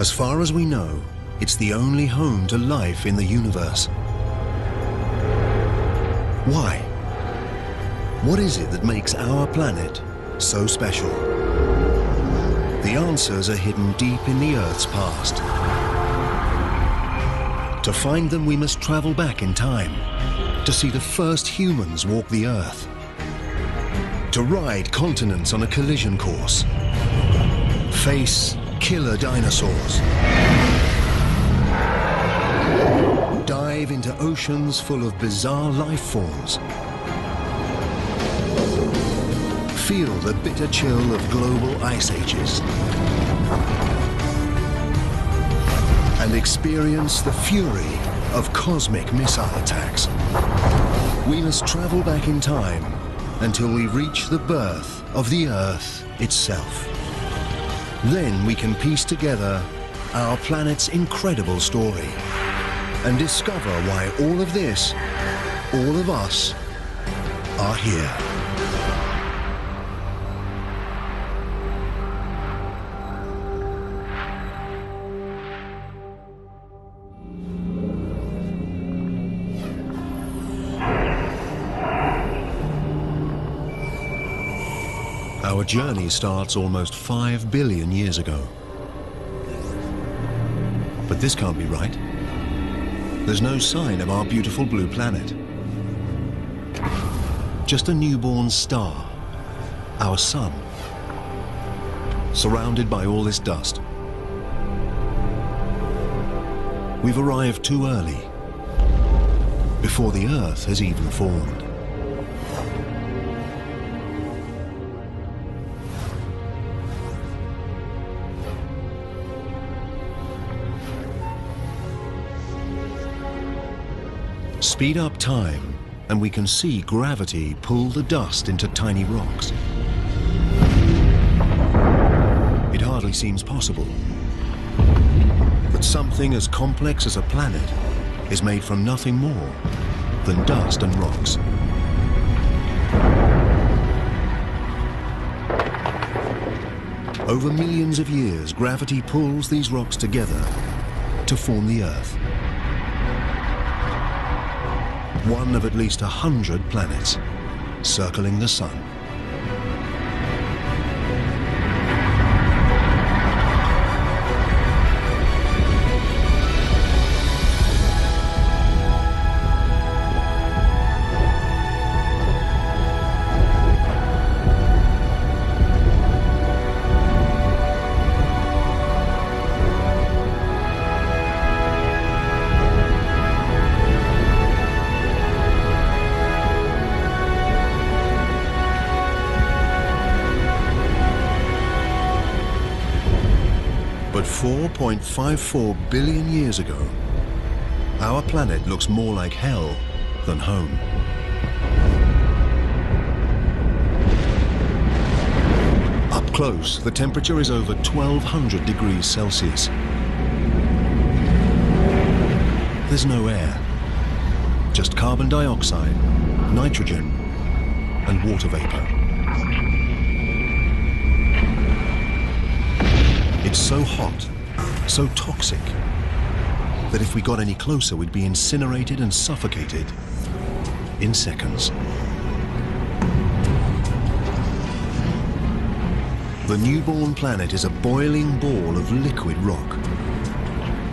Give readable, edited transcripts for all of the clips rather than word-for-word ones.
As far as we know, it's the only home to life in the universe. Why? What is it that makes our planet so special? The answers are hidden deep in the Earth's past. To find them, we must travel back in time to see the first humans walk the Earth, to ride continents on a collision course, face killer dinosaurs, dive into oceans full of bizarre life forms, feel the bitter chill of global ice ages, and experience the fury of cosmic missile attacks. We must travel back in time until we reach the birth of the Earth itself. Then we can piece together our planet's incredible story and discover why all of this, all of us, are here. Our journey starts almost 5 billion years ago. But this can't be right. There's no sign of our beautiful blue planet. Just a newborn star, our sun, surrounded by all this dust. We've arrived too early, before the Earth has even formed. Speed up time, and we can see gravity pull the dust into tiny rocks. It hardly seems possible that something as complex as a planet is made from nothing more than dust and rocks. Over millions of years, gravity pulls these rocks together to form the Earth. One of at least 100 planets circling the sun. But 4.54 billion years ago, our planet looks more like hell than home. Up close, the temperature is over 1200 degrees Celsius. There's no air, just carbon dioxide, nitrogen, and water vapor. It's so hot, so toxic, that if we got any closer, we'd be incinerated and suffocated in seconds. The newborn planet is a boiling ball of liquid rock.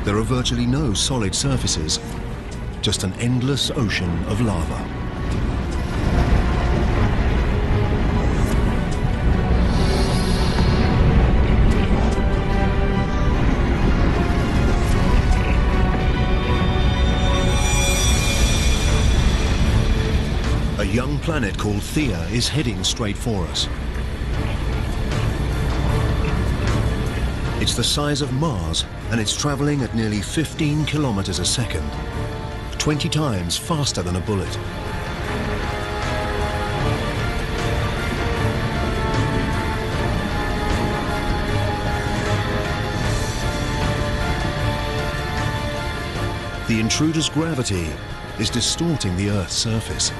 There are virtually no solid surfaces, just an endless ocean of lava. A young planet called Theia is heading straight for us. It's the size of Mars, and it's traveling at nearly 15 kilometers a second, 20 times faster than a bullet. The intruder's gravity is distorting the Earth's surface.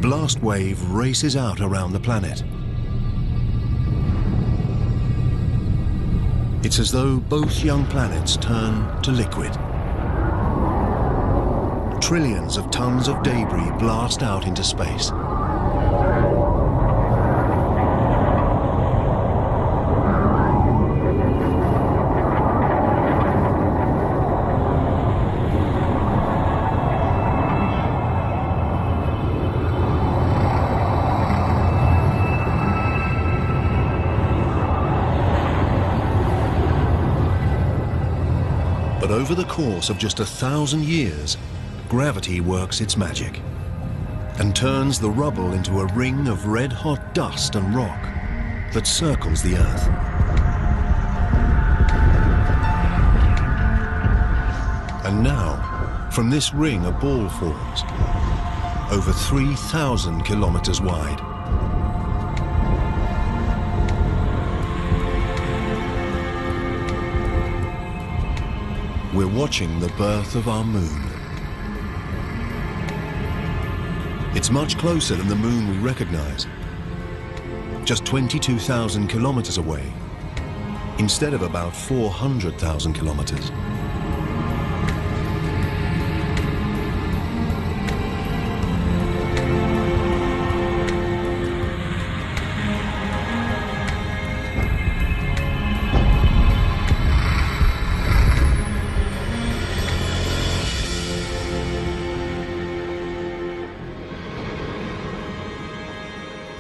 blast wave races out around the planet. It's as though both young planets turn to liquid. Trillions of tons of debris blast out into space. But over the course of just 1,000 years, gravity works its magic and turns the rubble into a ring of red-hot dust and rock that circles the Earth. And now, from this ring a ball forms, over 3,000 kilometers wide. We're watching the birth of our moon. It's much closer than the moon we recognize, just 22,000 kilometers away, instead of about 400,000 kilometers.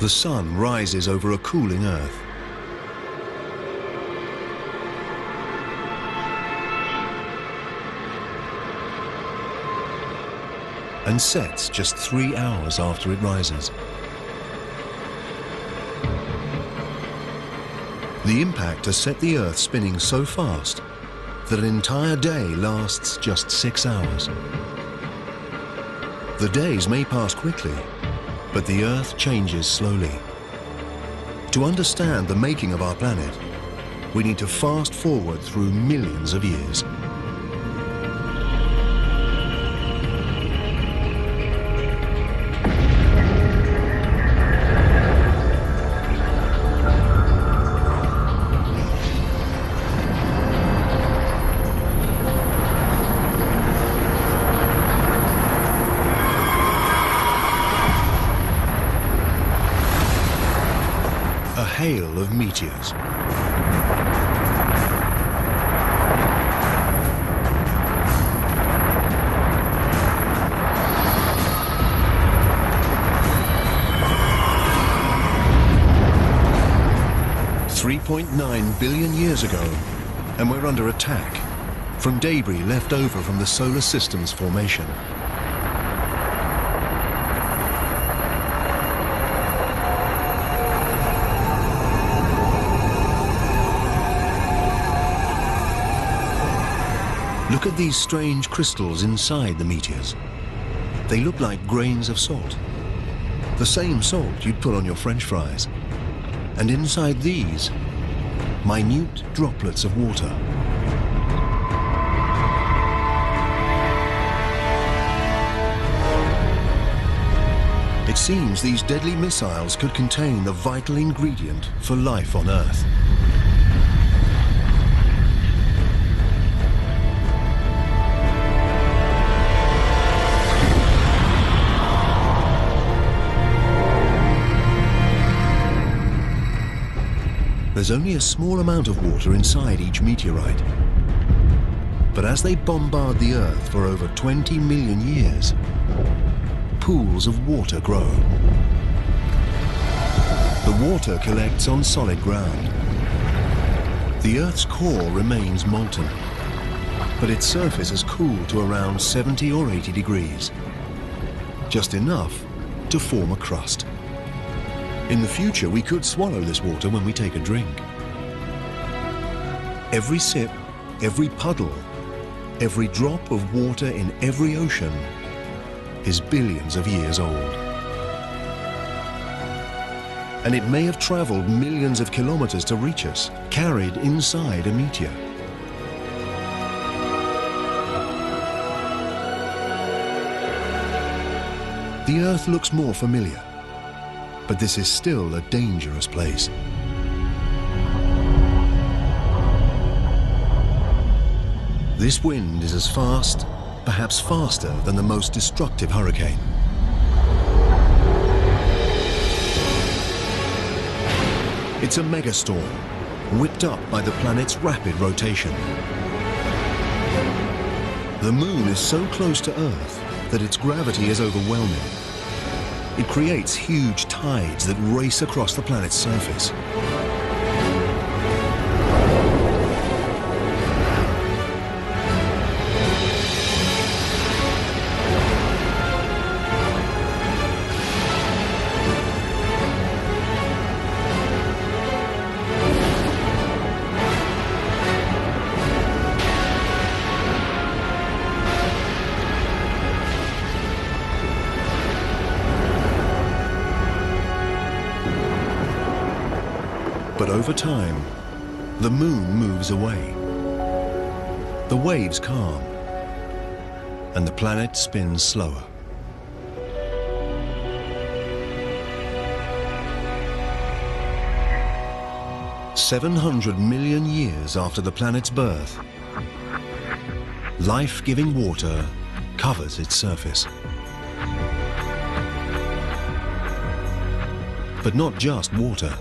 The sun rises over a cooling Earth. And sets just 3 hours after it rises. The impact has set the Earth spinning so fast that an entire day lasts just 6 hours. The days may pass quickly, but the Earth changes slowly. To understand the making of our planet, we need to fast forward through millions of years. A hail of meteors. $3.9 billion years ago, and we're under attack from debris left over from the solar system's formation. Look at these strange crystals inside the meteors. They look like grains of salt. The same salt you'd put on your French fries. And inside these, minute droplets of water. It seems these deadly missiles could contain the vital ingredient for life on Earth. There's only a small amount of water inside each meteorite. But as they bombard the Earth for over 20 million years, pools of water grow. The water collects on solid ground. The Earth's core remains molten, but its surface has cooled to around 70 or 80 degrees, just enough to form a crust. In the future, we could swallow this water when we take a drink. Every sip, every puddle, every drop of water in every ocean is billions of years old. And it may have traveled millions of kilometers to reach us, carried inside a meteor. The Earth looks more familiar, but this is still a dangerous place. This wind is as fast, perhaps faster than the most destructive hurricane. It's a megastorm, whipped up by the planet's rapid rotation. The Moon is so close to Earth that its gravity is overwhelming. It creates huge tides that race across the planet's surface. But over time, the Moon moves away. The waves calm, and the planet spins slower. "700 million years after the planet's birth, life-giving water covers its surface. But not just water.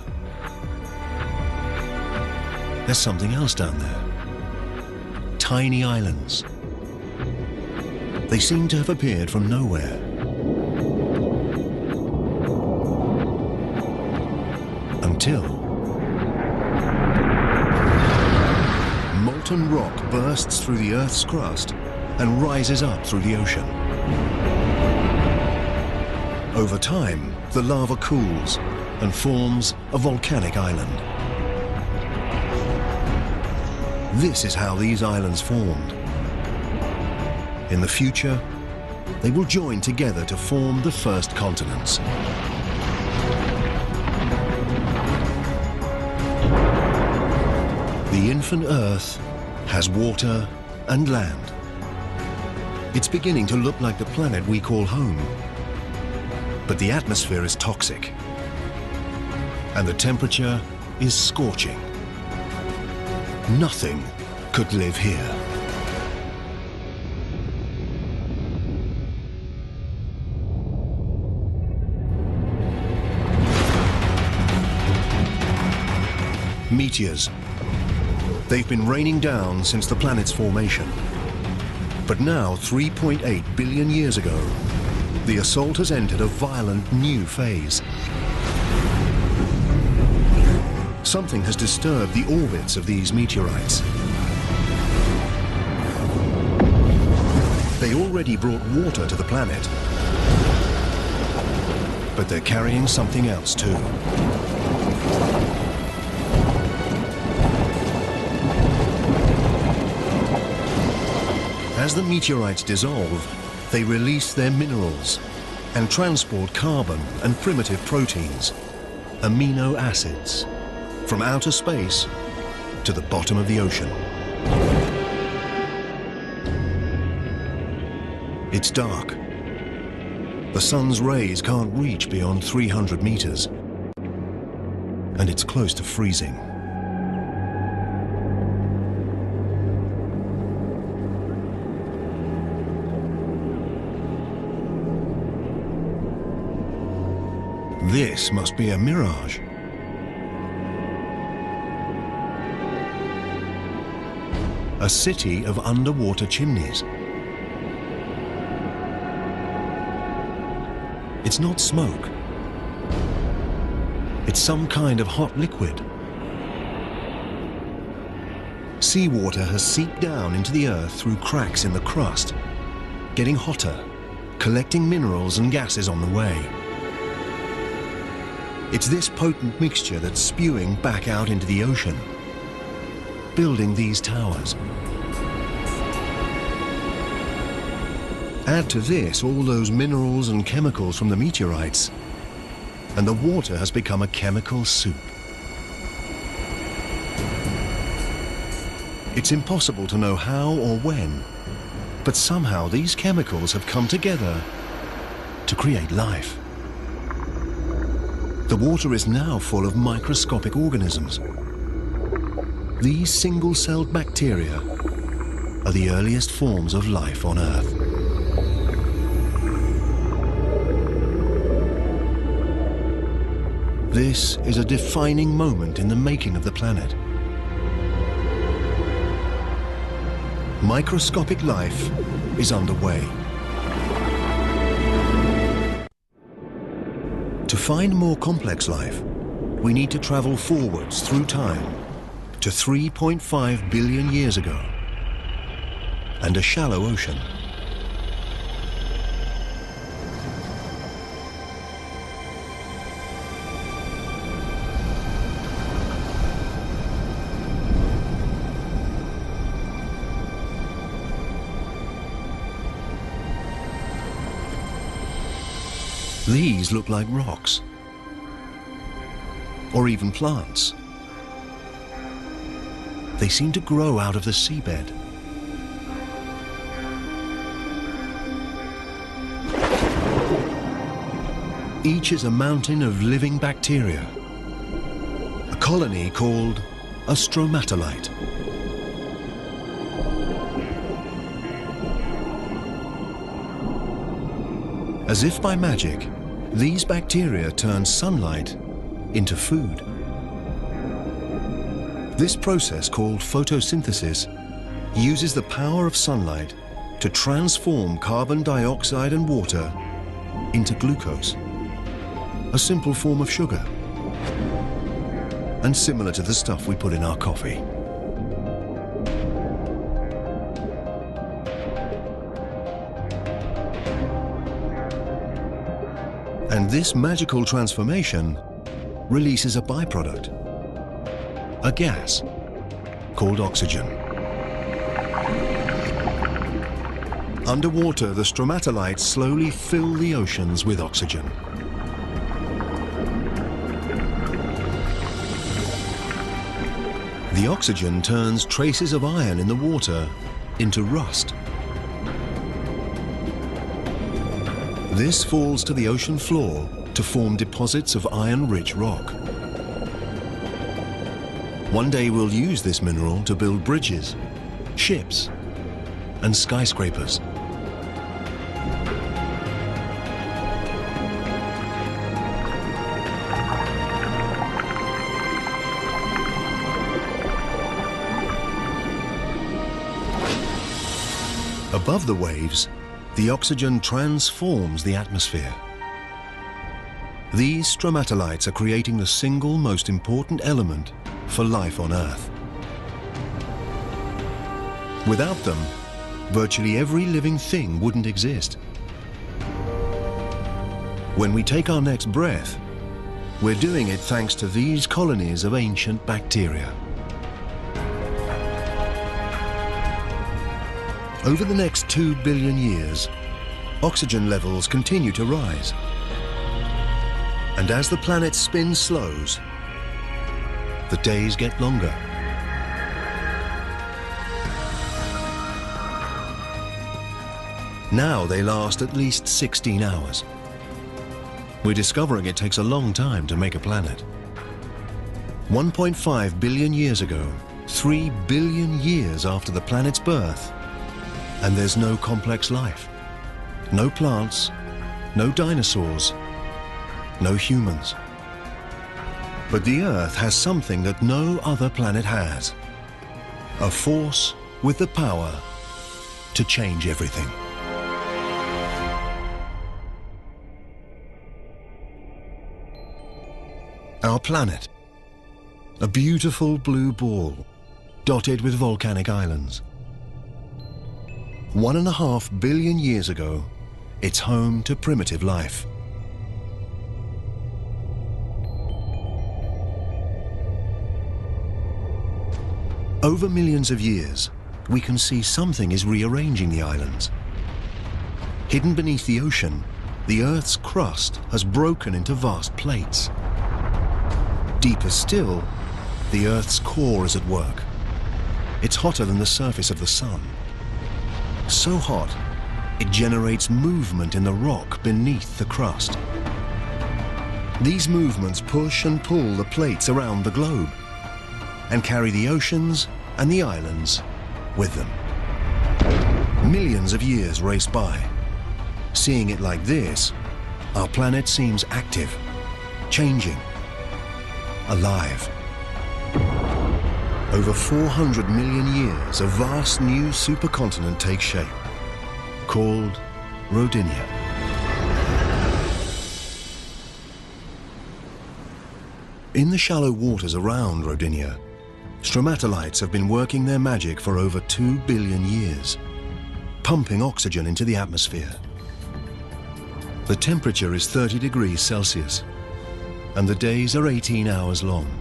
There's something else down there. Tiny islands. They seem to have appeared from nowhere. Until molten rock bursts through the Earth's crust and rises up through the ocean. Over time, the lava cools and forms a volcanic island. This is how these islands formed. In the future, they will join together to form the first continents. The infant Earth has water and land. It's beginning to look like the planet we call home. But the atmosphere is toxic, and the temperature is scorching. Nothing could live here. Meteors. They've been raining down since the planet's formation. But now, 3.8 billion years ago, the assault has entered a violent new phase. Something has disturbed the orbits of these meteorites. They already brought water to the planet, but they're carrying something else too. As the meteorites dissolve, they release their minerals and transport carbon and primitive proteins, amino acids, from outer space to the bottom of the ocean. It's dark. The sun's rays can't reach beyond 300 meters, and it's close to freezing. This must be a mirage. A city of underwater chimneys. It's not smoke. It's some kind of hot liquid. Seawater has seeped down into the Earth through cracks in the crust, getting hotter, collecting minerals and gases on the way. It's this potent mixture that's spewing back out into the ocean, building these towers. Add to this all those minerals and chemicals from the meteorites, and the water has become a chemical soup. It's impossible to know how or when, but somehow these chemicals have come together to create life. The water is now full of microscopic organisms. These single-celled bacteria are the earliest forms of life on Earth. This is a defining moment in the making of the planet. Microscopic life is underway. To find more complex life, we need to travel forwards through time to 3.5 billion years ago and a shallow ocean. These look like rocks, or even plants. They seem to grow out of the seabed. Each is a mountain of living bacteria, a colony called a stromatolite. As if by magic, these bacteria turn sunlight into food. This process, called photosynthesis, uses the power of sunlight to transform carbon dioxide and water into glucose, a simple form of sugar, and similar to the stuff we put in our coffee. And this magical transformation releases a byproduct, a gas called oxygen. Underwater, the stromatolites slowly fill the oceans with oxygen. The oxygen turns traces of iron in the water into rust. This falls to the ocean floor to form deposits of iron-rich rock. One day we'll use this mineral to build bridges, ships, and skyscrapers. Above the waves, the oxygen transforms the atmosphere. These stromatolites are creating the single most important element for life on Earth. Without them, virtually every living thing wouldn't exist. When we take our next breath, we're doing it thanks to these colonies of ancient bacteria. Over the next 2 billion years, oxygen levels continue to rise. And as the planet's spin slows, the days get longer. Now they last at least 16 hours. We're discovering it takes a long time to make a planet. 1.5 billion years ago, 3 billion years after the planet's birth, and there's no complex life. No plants, no dinosaurs, no humans. But the Earth has something that no other planet has. A force with the power to change everything. Our planet, a beautiful blue ball dotted with volcanic islands. 1.5 billion years ago, it's home to primitive life. Over millions of years, we can see something is rearranging the islands. Hidden beneath the ocean, the Earth's crust has broken into vast plates. Deeper still, the Earth's core is at work. It's hotter than the surface of the sun. So hot, it generates movement in the rock beneath the crust. These movements push and pull the plates around the globe and carry the oceans and the islands with them. Millions of years race by. Seeing it like this, our planet seems active, changing, alive. Over 400 million years, a vast new supercontinent takes shape, called Rodinia. In the shallow waters around Rodinia, stromatolites have been working their magic for over 2 billion years, pumping oxygen into the atmosphere. The temperature is 30 degrees Celsius, and the days are 18 hours long.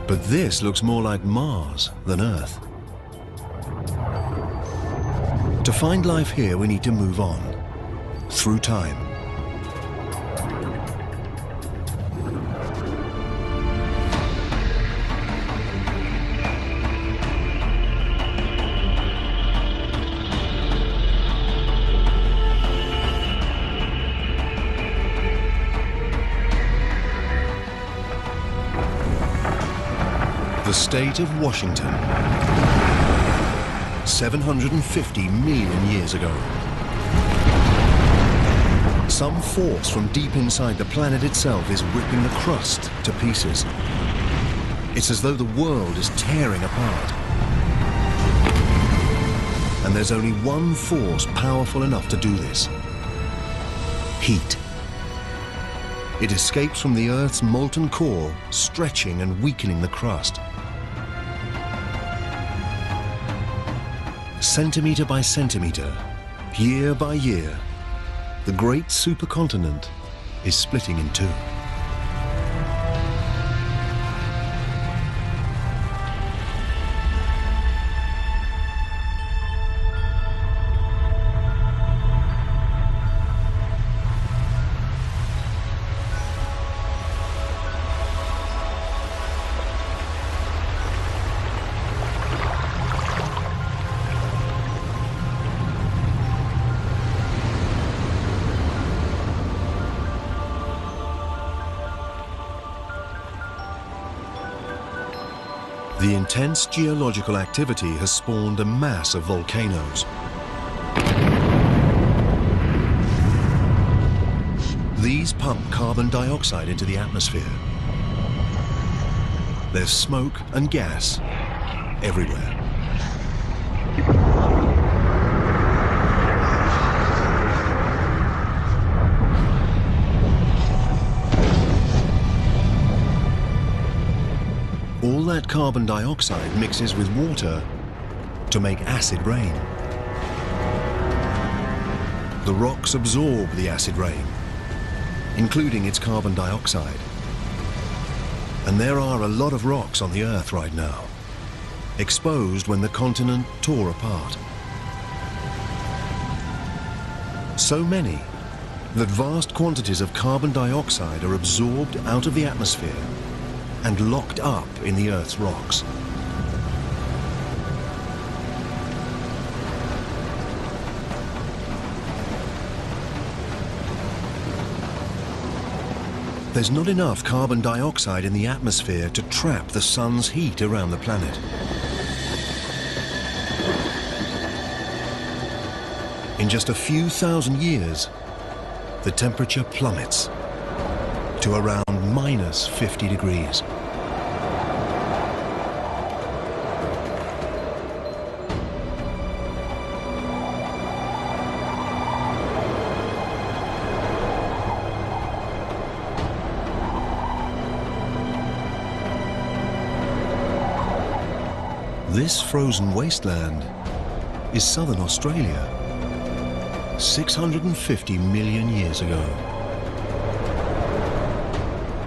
But this looks more like Mars than Earth. To find life here, we need to move on, through time. The state of Washington, 750 million years ago. Some force from deep inside the planet itself is ripping the crust to pieces. It's as though the world is tearing apart. And there's only one force powerful enough to do this: heat. It escapes from the Earth's molten core, stretching and weakening the crust. Centimeter by centimeter, year by year, the great supercontinent is splitting in two. The intense geological activity has spawned a mass of volcanoes. These pump carbon dioxide into the atmosphere. There's smoke and gas everywhere. All that carbon dioxide mixes with water to make acid rain. The rocks absorb the acid rain, including its carbon dioxide. And there are a lot of rocks on the Earth right now, exposed when the continent tore apart. So many that vast quantities of carbon dioxide are absorbed out of the atmosphere and locked up in the Earth's rocks. There's not enough carbon dioxide in the atmosphere to trap the sun's heat around the planet. In just a few thousand years, the temperature plummets to around minus 50 degrees. This frozen wasteland is southern Australia, 650 million years ago.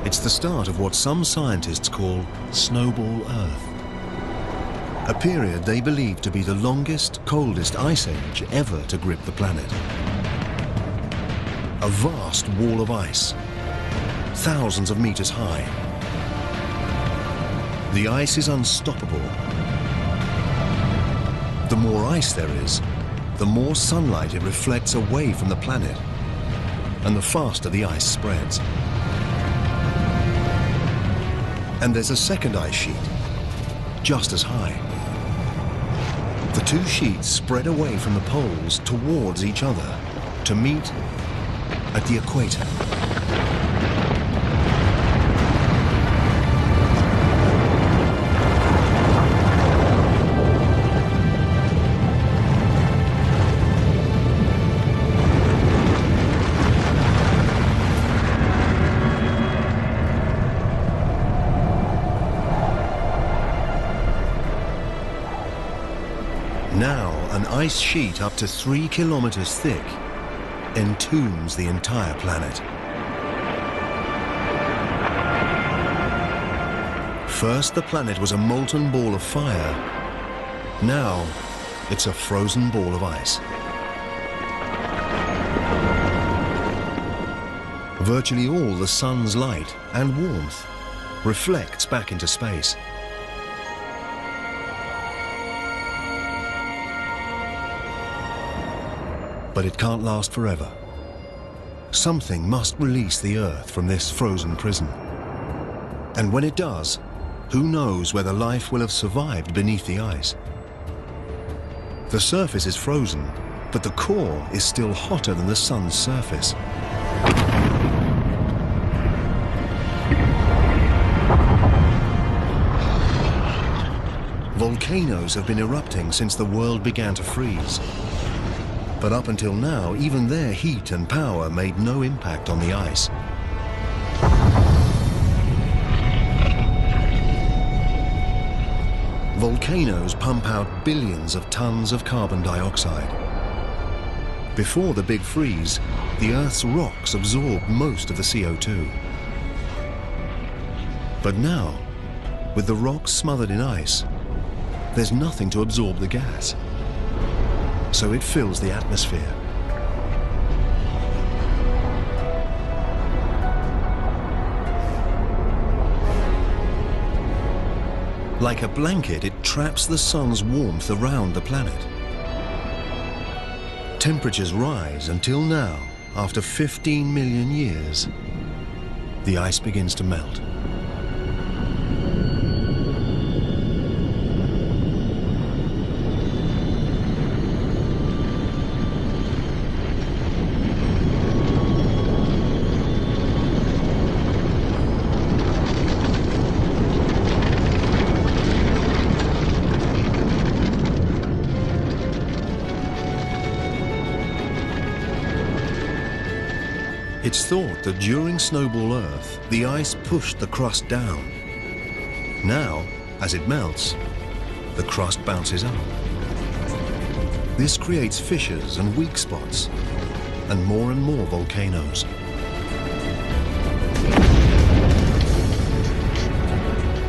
It's the start of what some scientists call Snowball Earth, a period they believe to be the longest, coldest ice age ever to grip the planet. a vast wall of ice, thousands of meters high. The ice is unstoppable. The more ice there is, the more sunlight it reflects away from the planet, and the faster the ice spreads. And there's a second ice sheet, just as high. The two sheets spread away from the poles towards each other to meet at the equator. Now, an ice sheet up to 3 kilometers thick entombs the entire planet. First, the planet was a molten ball of fire. Now, it's a frozen ball of ice. Virtually all the sun's light and warmth reflects back into space. But it can't last forever. Something must release the Earth from this frozen prison. And when it does, who knows whether life will have survived beneath the ice? The surface is frozen, but the core is still hotter than the sun's surface. Volcanoes have been erupting since the world began to freeze. But up until now, even their heat and power made no impact on the ice. Volcanoes pump out billions of tons of carbon dioxide. Before the big freeze, the Earth's rocks absorbed most of the CO2. But now, with the rocks smothered in ice, there's nothing to absorb the gas. So it fills the atmosphere. Like a blanket, it traps the sun's warmth around the planet. Temperatures rise until now, after 15 million years, the ice begins to melt. It's thought that during Snowball Earth, the ice pushed the crust down. Now, as it melts, the crust bounces up. This creates fissures and weak spots, and more volcanoes.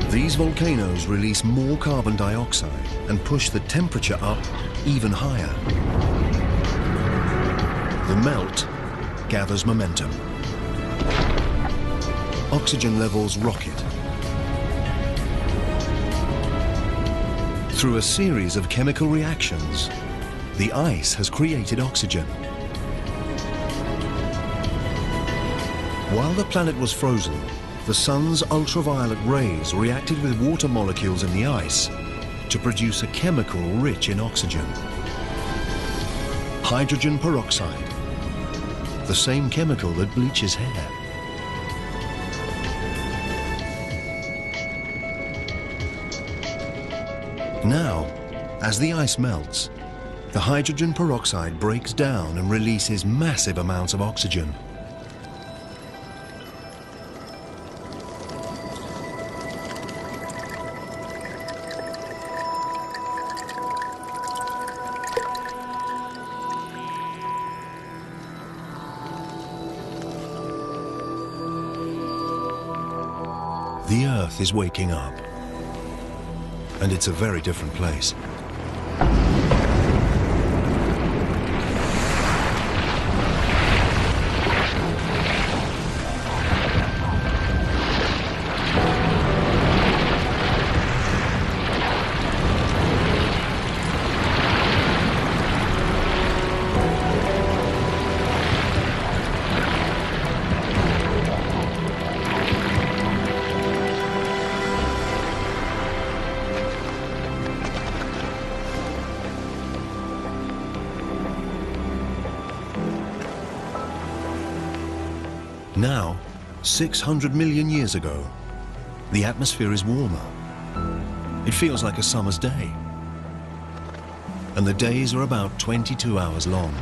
These volcanoes release more carbon dioxide and push the temperature up even higher. The melt gathers momentum. Oxygen levels rocket. Through a series of chemical reactions, the ice has created oxygen. While the planet was frozen, the sun's ultraviolet rays reacted with water molecules in the ice to produce a chemical rich in oxygen. Hydrogen peroxide, the same chemical that bleaches hair. Now, as the ice melts, the hydrogen peroxide breaks down and releases massive amounts of oxygen. The Earth is waking up, and it's a very different place. Now, 600 million years ago, the atmosphere is warmer. It feels like a summer's day. And the days are about 22 hours long.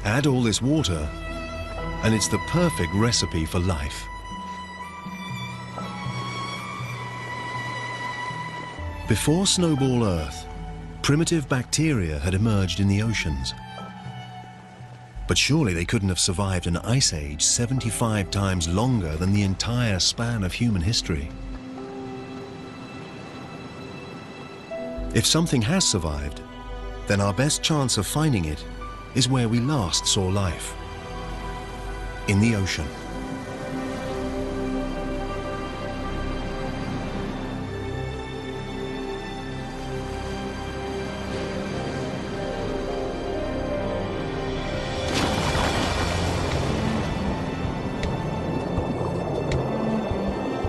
Add all this water, and it's the perfect recipe for life. Before Snowball Earth, primitive bacteria had emerged in the oceans. But surely they couldn't have survived an ice age 75 times longer than the entire span of human history. If something has survived, then our best chance of finding it is where we last saw life, in the ocean.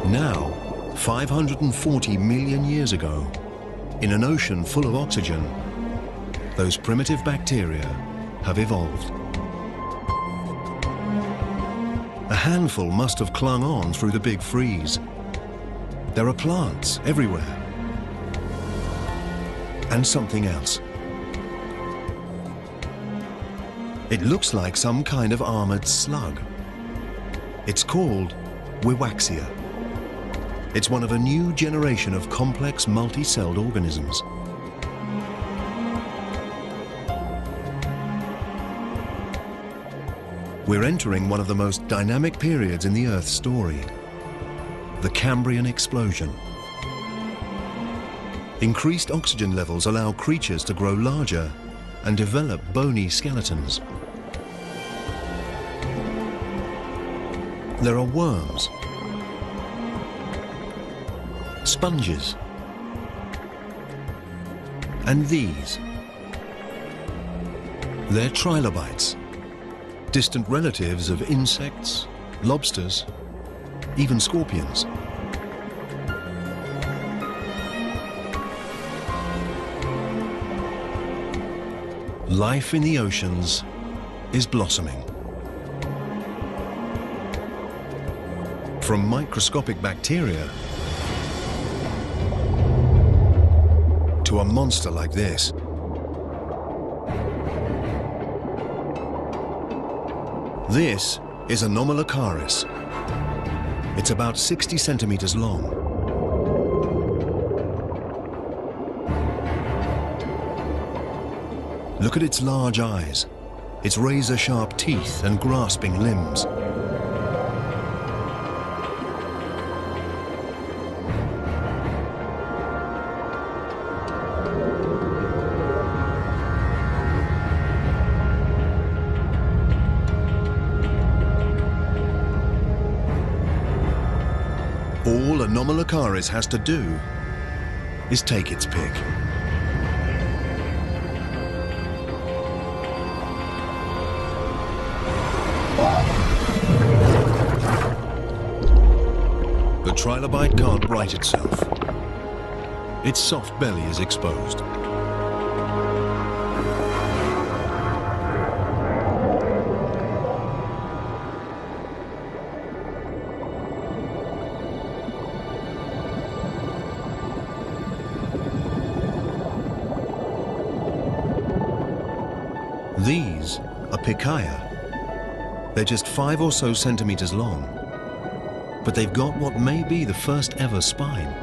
Now, 540 million years ago, in an ocean full of oxygen, those primitive bacteria have evolved. A handful must have clung on through the big freeze. There are plants everywhere. And something else. It looks like some kind of armored slug. It's called Wiwaxia. It's one of a new generation of complex multi-celled organisms. We're entering one of the most dynamic periods in the Earth's story, the Cambrian explosion. Increased oxygen levels allow creatures to grow larger and develop bony skeletons. There are worms, sponges, and these. They're trilobites, distant relatives of insects, lobsters, even scorpions. Life in the oceans is blossoming. From microscopic bacteria to a monster like this. This is Anomalocaris. It's about 60 centimeters long. Look at its large eyes, its razor-sharp teeth and grasping limbs. All Anomalocaris has to do is take its pick. The trilobite can't right itself. Its soft belly is exposed. These are Picaia. They're just 5 or so centimeters long, but they've got what may be the first ever spine.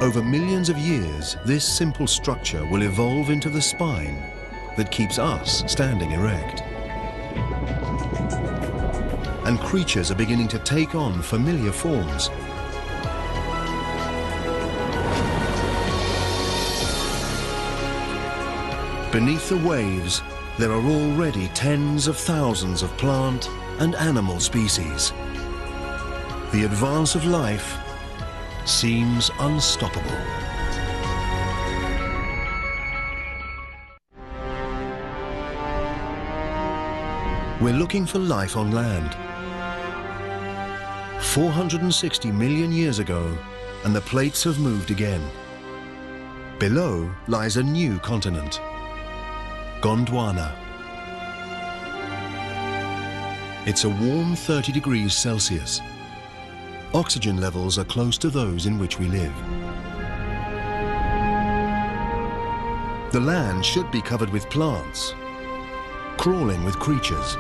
Over millions of years, this simple structure will evolve into the spine that keeps us standing erect. And creatures are beginning to take on familiar forms. Beneath the waves, there are already tens of thousands of plant and animal species. The advance of life seems unstoppable. We're looking for life on land. 460 million years ago, and the plates have moved again. Below lies a new continent, Gondwana. It's a warm 30 degrees Celsius. Oxygen levels are close to those in which we live. The land should be covered with plants, crawling with creatures.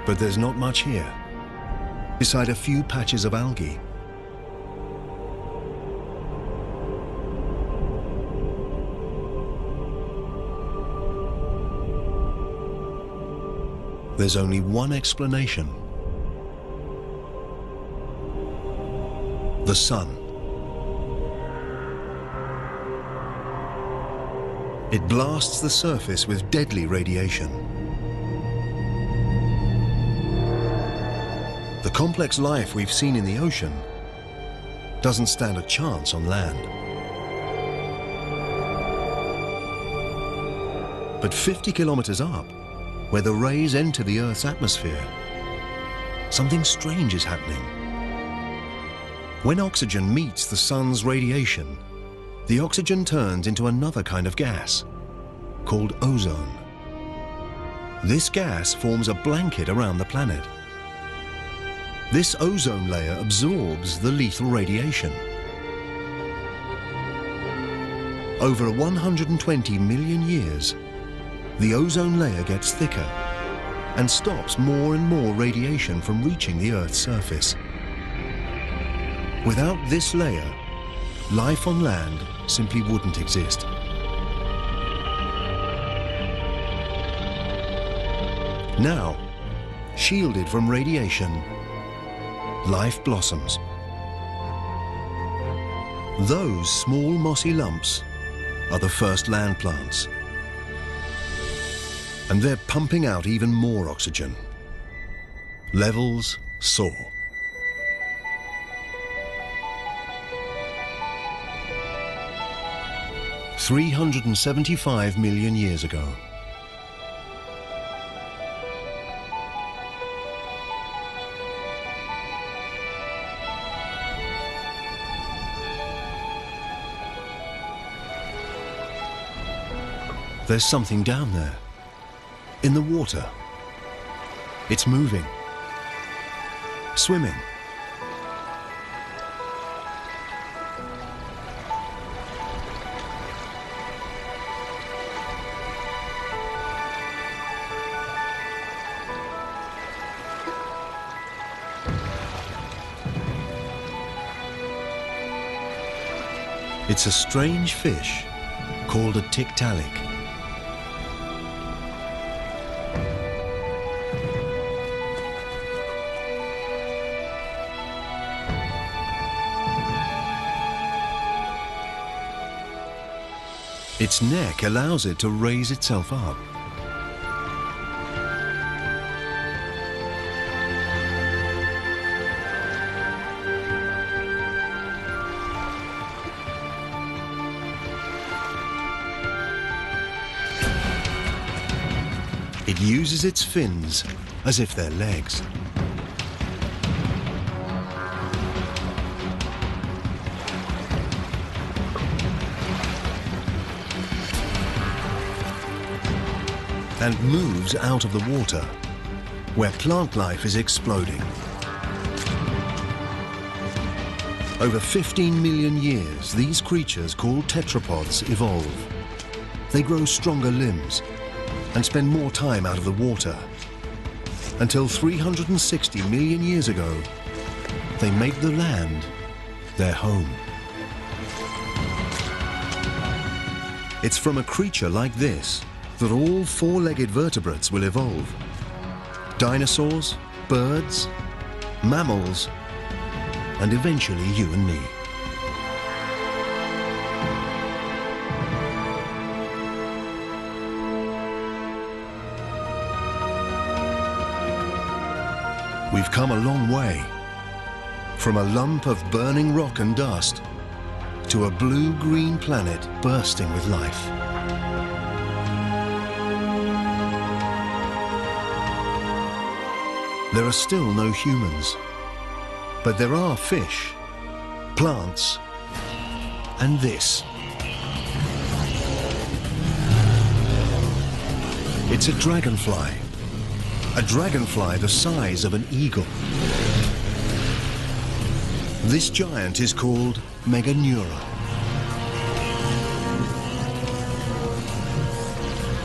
But there's not much here, beside a few patches of algae. There's only one explanation: the sun. It blasts the surface with deadly radiation. The complex life we've seen in the ocean doesn't stand a chance on land. But 50 kilometers up, where the rays enter the Earth's atmosphere, something strange is happening. When oxygen meets the sun's radiation, the oxygen turns into another kind of gas, called ozone. This gas forms a blanket around the planet. This ozone layer absorbs the lethal radiation. Over 120 million years, the ozone layer gets thicker and stops more and more radiation from reaching the Earth's surface. Without this layer, life on land simply wouldn't exist. Now, shielded from radiation, life blossoms. Those small mossy lumps are the first land plants. And they're pumping out even more oxygen. Levels soar. $375 million years ago. There's something down there, in the water. It's moving, swimming. It's a strange fish called a tiktaalik. Its neck allows it to raise itself up. It uses its fins as if they're legs. And moves out of the water, where plant life is exploding. Over 15 million years, these creatures called tetrapods evolve. They grow stronger limbs and spend more time out of the water, until 360 million years ago, they make the land their home. It's from a creature like this that all four-legged vertebrates will evolve. Dinosaurs, birds, mammals, and eventually you and me. We've come a long way, from a lump of burning rock and dust to a blue-green planet bursting with life. There are still no humans, But there are fish, plants, and this. It's a dragonfly. A dragonfly the size of an eagle. This giant is called Meganeura.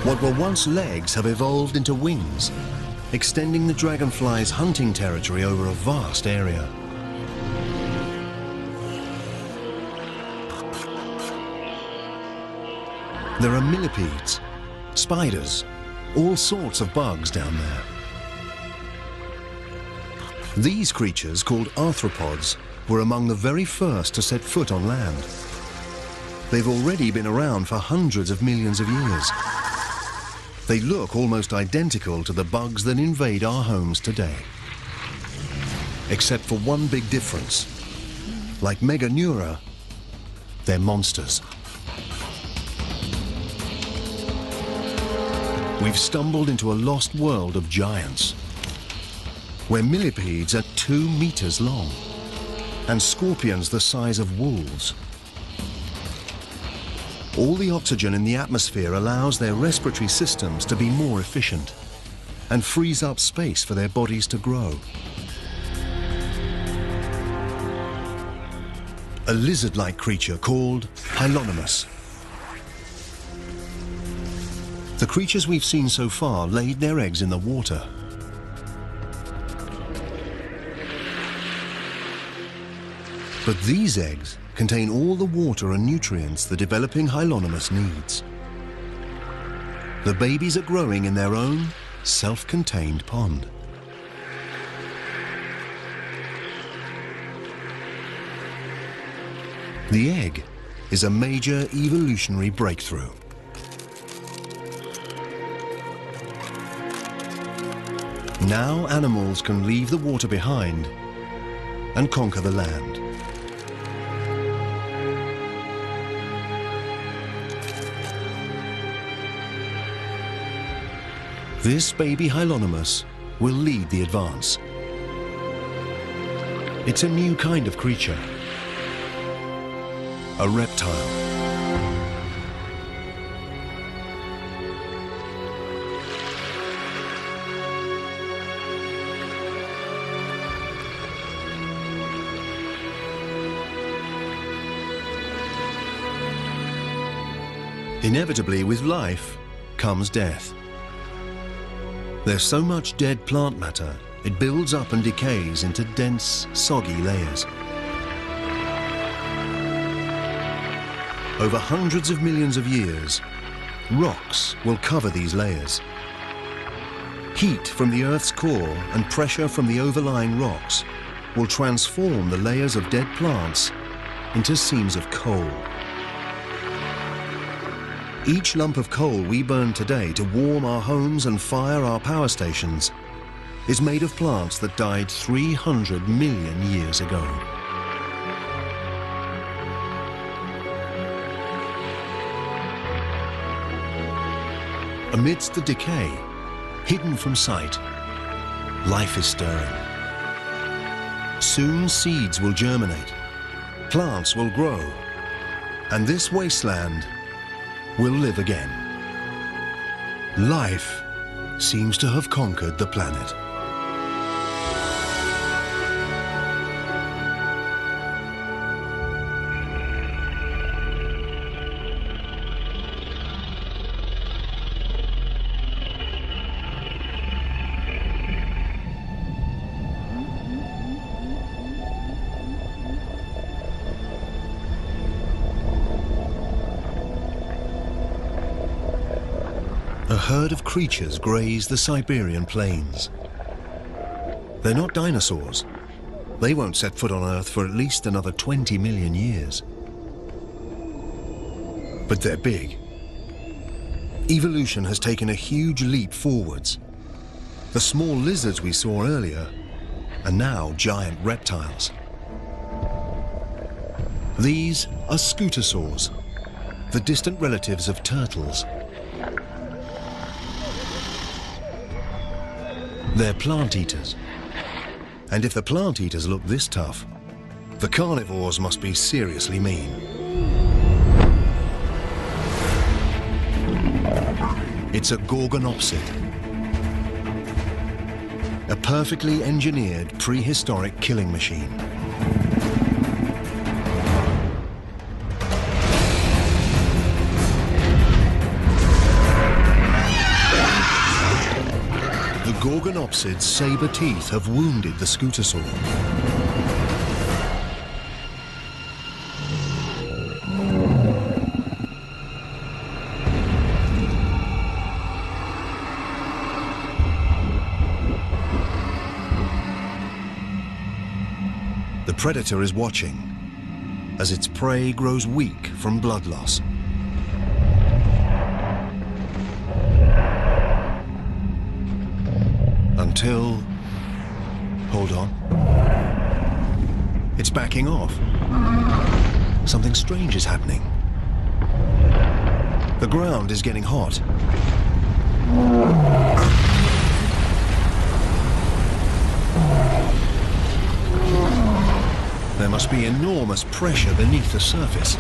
What were once legs have evolved into wings, extending the dragonfly's hunting territory over a vast area. There are millipedes, spiders, all sorts of bugs down there. These creatures, called arthropods, were among the very first to set foot on land. They've already been around for hundreds of millions of years. They look almost identical to the bugs that invade our homes today. Except for one big difference. Like Meganeura, they're monsters. We've stumbled into a lost world of giants, where millipedes are 2 meters long, and scorpions the size of wolves. All the oxygen in the atmosphere allows their respiratory systems to be more efficient and frees up space for their bodies to grow. A lizard-like creature called Hylonomus. The creatures we've seen so far laid their eggs in the water. But these eggs contain all the water and nutrients the developing Hylonomus needs. The babies are growing in their own self-contained pond. The egg is a major evolutionary breakthrough. Now animals can leave the water behind and conquer the land. This baby Hylonomus will lead the advance. It's a new kind of creature, a reptile. Inevitably, with life comes death. There's so much dead plant matter, it builds up and decays into dense, soggy layers. Over hundreds of millions of years, rocks will cover these layers. Heat from the Earth's core and pressure from the overlying rocks will transform the layers of dead plants into seams of coal. Each lump of coal we burn today to warm our homes and fire our power stations is made of plants that died 300 million years ago. Amidst the decay, hidden from sight, life is stirring. Soon seeds will germinate, plants will grow, and this wasteland will live again. Life seems to have conquered the planet. A herd of creatures graze the Siberian plains. They're not dinosaurs. They won't set foot on Earth for at least another 20 million years. But they're big. Evolution has taken a huge leap forwards. The small lizards we saw earlier are now giant reptiles. These are scutosaurs, the distant relatives of turtles. They're plant eaters. And if the plant eaters look this tough, the carnivores must be seriously mean. It's a gorgonopsid, a perfectly engineered prehistoric killing machine. The gorgonopsid's saber teeth have wounded the scutosaur. The predator is watching as its prey grows weak from blood loss. Until, hold on, it's backing off. Something strange is happening. The ground is getting hot. There must be enormous pressure beneath the surface.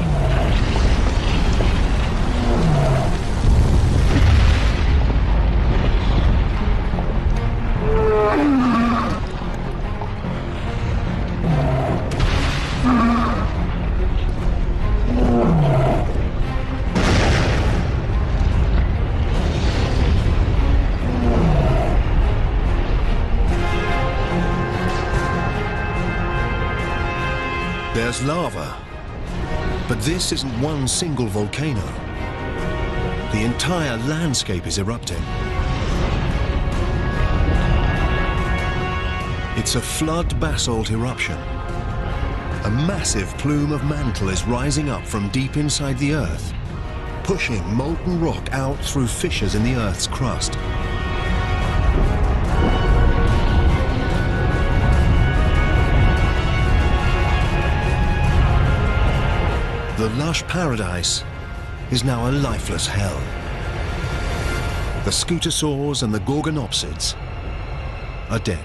There's lava, but this isn't one single volcano. The entire landscape is erupting. It's a flood basalt eruption. A massive plume of mantle is rising up from deep inside the earth, pushing molten rock out through fissures in the Earth's crust. The lush paradise is now a lifeless hell. The scutosaurs and the gorgonopsids are dead.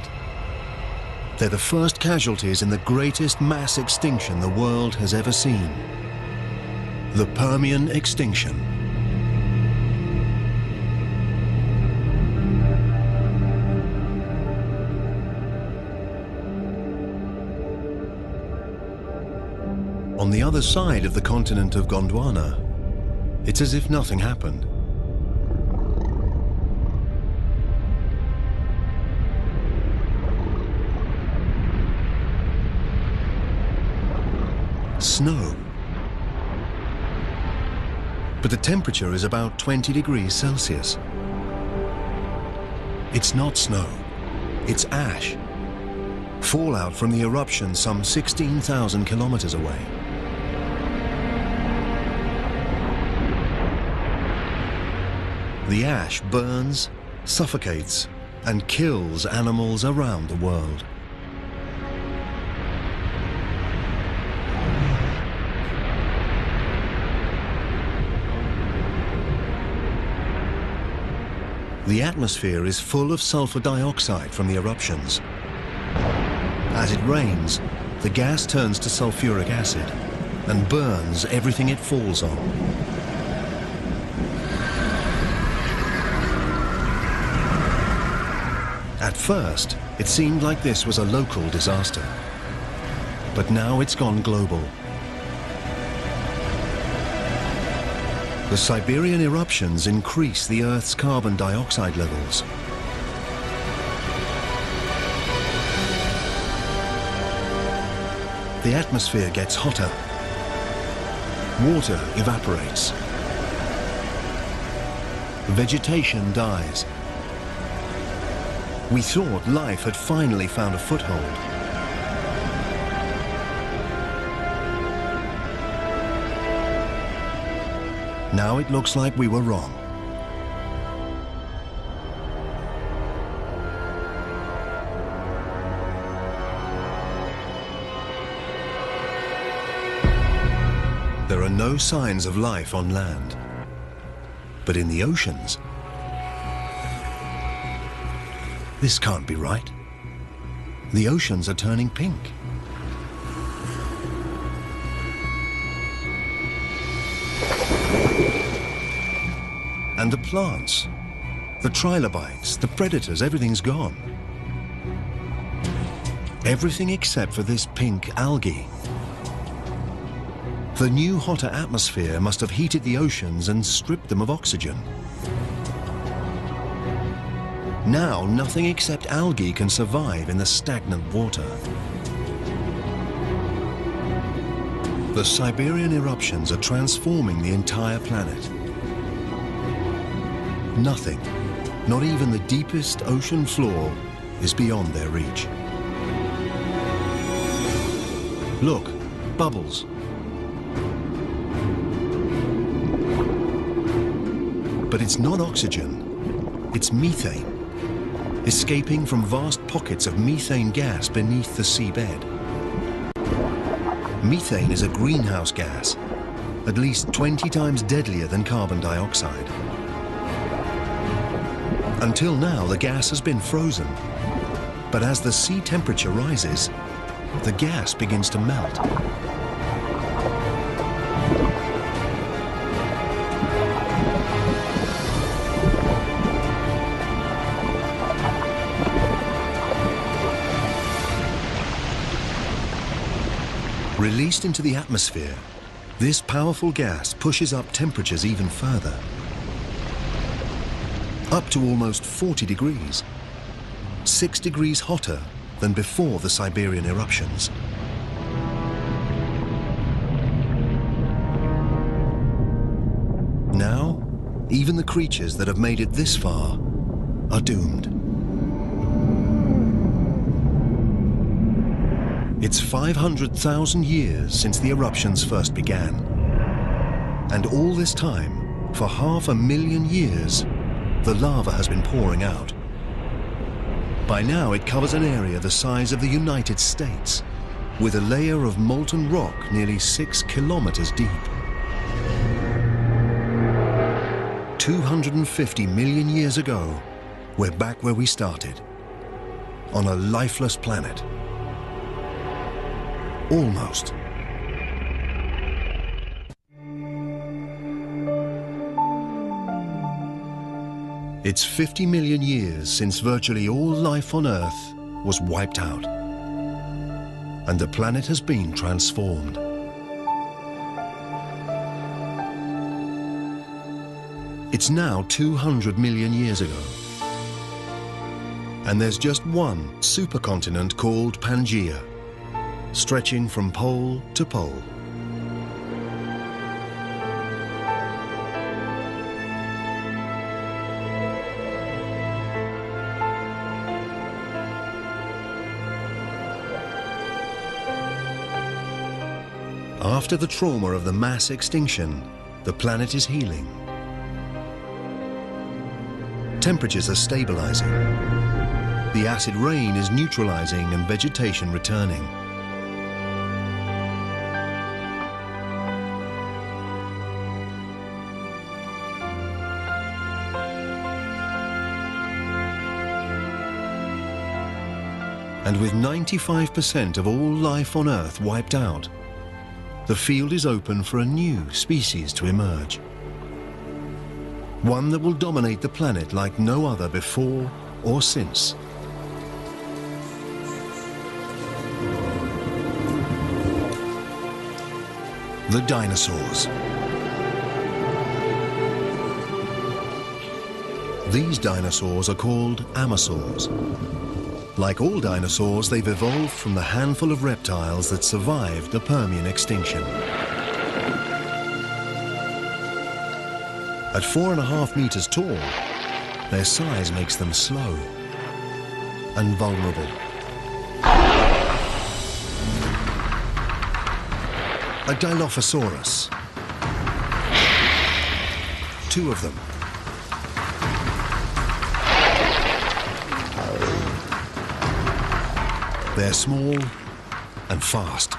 They're the first casualties in the greatest mass extinction the world has ever seen. The Permian extinction. On the other side of the continent of Gondwana, it's as if nothing happened. Snow. But the temperature is about 20 degrees Celsius. It's not snow, it's ash. Fallout from the eruption some 16,000 kilometers away. The ash burns, suffocates, and kills animals around the world. The atmosphere is full of sulfur dioxide from the eruptions. As it rains, the gas turns to sulfuric acid and burns everything it falls on. At first, it seemed like this was a local disaster, but now it's gone global. The Siberian eruptions increase the Earth's carbon dioxide levels. The atmosphere gets hotter. Water evaporates. Vegetation dies. We thought life had finally found a foothold. Now it looks like we were wrong. There are no signs of life on land, but in the oceans, this can't be right. The oceans are turning pink. And the plants, the trilobites, the predators, everything's gone. Everything except for this pink algae. The new hotter atmosphere must have heated the oceans and stripped them of oxygen. Now, nothing except algae can survive in the stagnant water. The Siberian eruptions are transforming the entire planet. Nothing, not even the deepest ocean floor, is beyond their reach. Look, bubbles. But it's not oxygen, it's methane, escaping from vast pockets of methane gas beneath the seabed. Methane is a greenhouse gas, at least 20 times deadlier than carbon dioxide. Until now, the gas has been frozen, but as the sea temperature rises, the gas begins to melt. Released into the atmosphere, this powerful gas pushes up temperatures even further, up to almost 40 degrees, 6 degrees hotter than before the Siberian eruptions. Now, even the creatures that have made it this far are doomed. It's 500,000 years since the eruptions first began. And all this time, for 500,000 years, the lava has been pouring out. By now, it covers an area the size of the United States, with a layer of molten rock nearly 6 kilometers deep. 250 million years ago, we're back where we started, on a lifeless planet. Almost. It's 50 million years since virtually all life on Earth was wiped out, and the planet has been transformed. It's now 200 million years ago, and there's just one supercontinent called Pangaea, stretching from pole to pole. After the trauma of the mass extinction, the planet is healing. Temperatures are stabilizing. The acid rain is neutralizing and vegetation returning. And with 95% of all life on Earth wiped out, the field is open for a new species to emerge. One that will dominate the planet like no other before or since. The dinosaurs. These dinosaurs are called amosaurs. Like all dinosaurs, they've evolved from the handful of reptiles that survived the Permian extinction. At 4.5 meters tall, their size makes them slow and vulnerable. A Dilophosaurus. 2 of them. They're small and fast.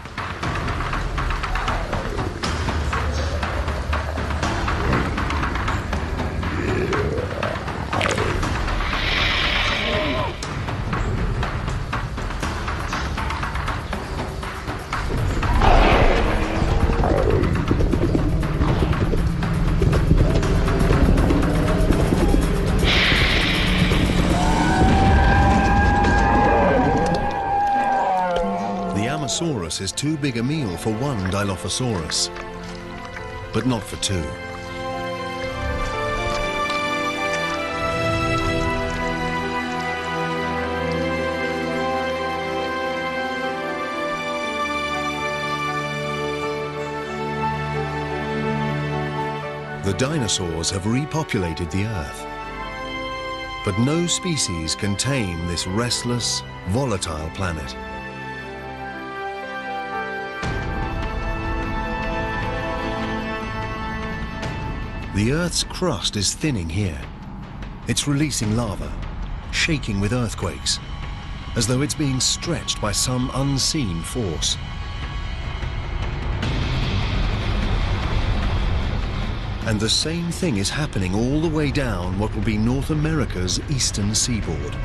Brontosaurus is too big a meal for one Dilophosaurus, but not for two. The dinosaurs have repopulated the Earth, but no species can tame this restless, volatile planet. The Earth's crust is thinning here. It's releasing lava, shaking with earthquakes, as though it's being stretched by some unseen force. And the same thing is happening all the way down what will be North America's eastern seaboard.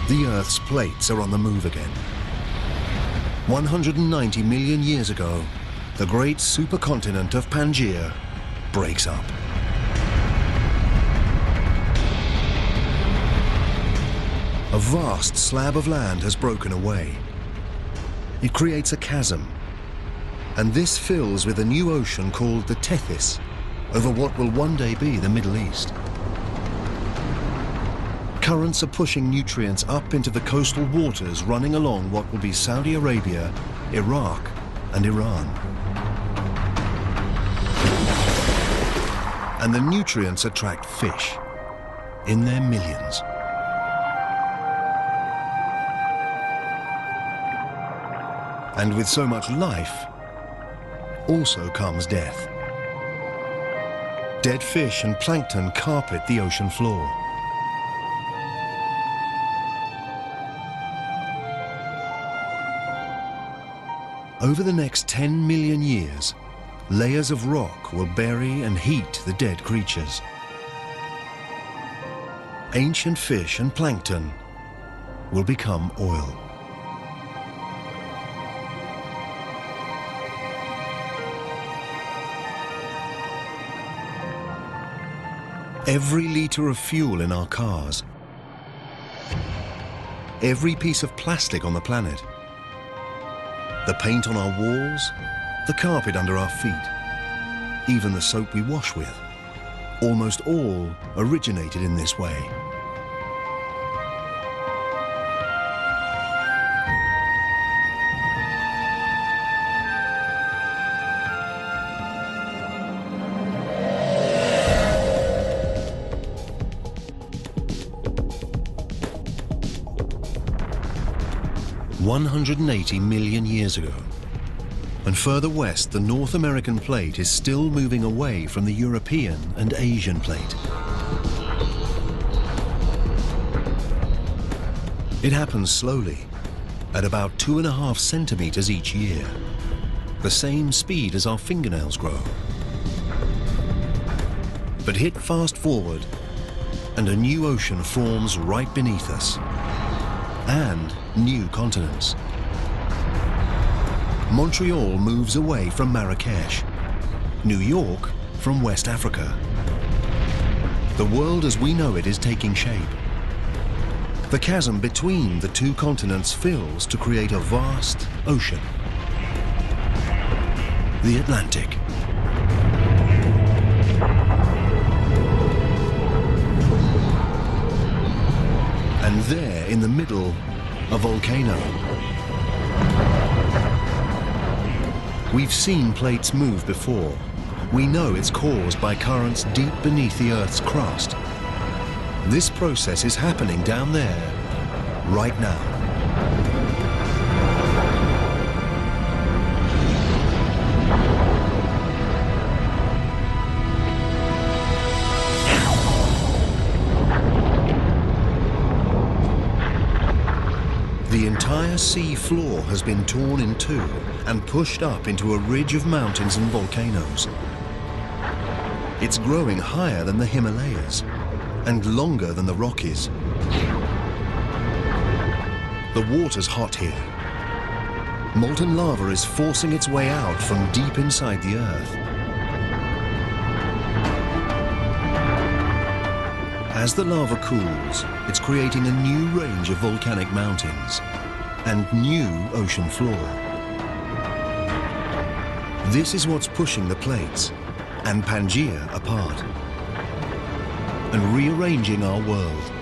The Earth's plates are on the move again. 190 million years ago, the great supercontinent of Pangaea breaks up. A vast slab of land has broken away. It creates a chasm, and this fills with a new ocean called the Tethys, over what will one day be the Middle East. Currents are pushing nutrients up into the coastal waters running along what will be Saudi Arabia, Iraq, and Iran. And the nutrients attract fish in their millions. And with so much life, also comes death. Dead fish and plankton carpet the ocean floor. Over the next 10 million years, layers of rock will bury and heat the dead creatures. Ancient fish and plankton will become oil. Every liter of fuel in our cars, every piece of plastic on the planet, the paint on our walls, the carpet under our feet, even the soap we wash with, almost all originated in this way. $180 million years ago, and further west, the North American plate is still moving away from the European and Asian plate. It happens slowly, at about 2.5 centimeters each year, the same speed as our fingernails grow. But hit fast forward, and a new ocean forms right beneath us, and new continents. Montreal moves away from Marrakesh, New York from West Africa. The world as we know it is taking shape. The chasm between the two continents fills to create a vast ocean, the Atlantic. And there, in the middle, a volcano. We've seen plates move before. We know it's caused by currents deep beneath the Earth's crust. This process is happening down there, right now. The entire sea floor has been torn in two and pushed up into a ridge of mountains and volcanoes. It's growing higher than the Himalayas and longer than the Rockies. The water's hot here. Molten lava is forcing its way out from deep inside the Earth. As the lava cools, it's creating a new range of volcanic mountains and new ocean floor. This is what's pushing the plates and Pangaea apart and rearranging our world.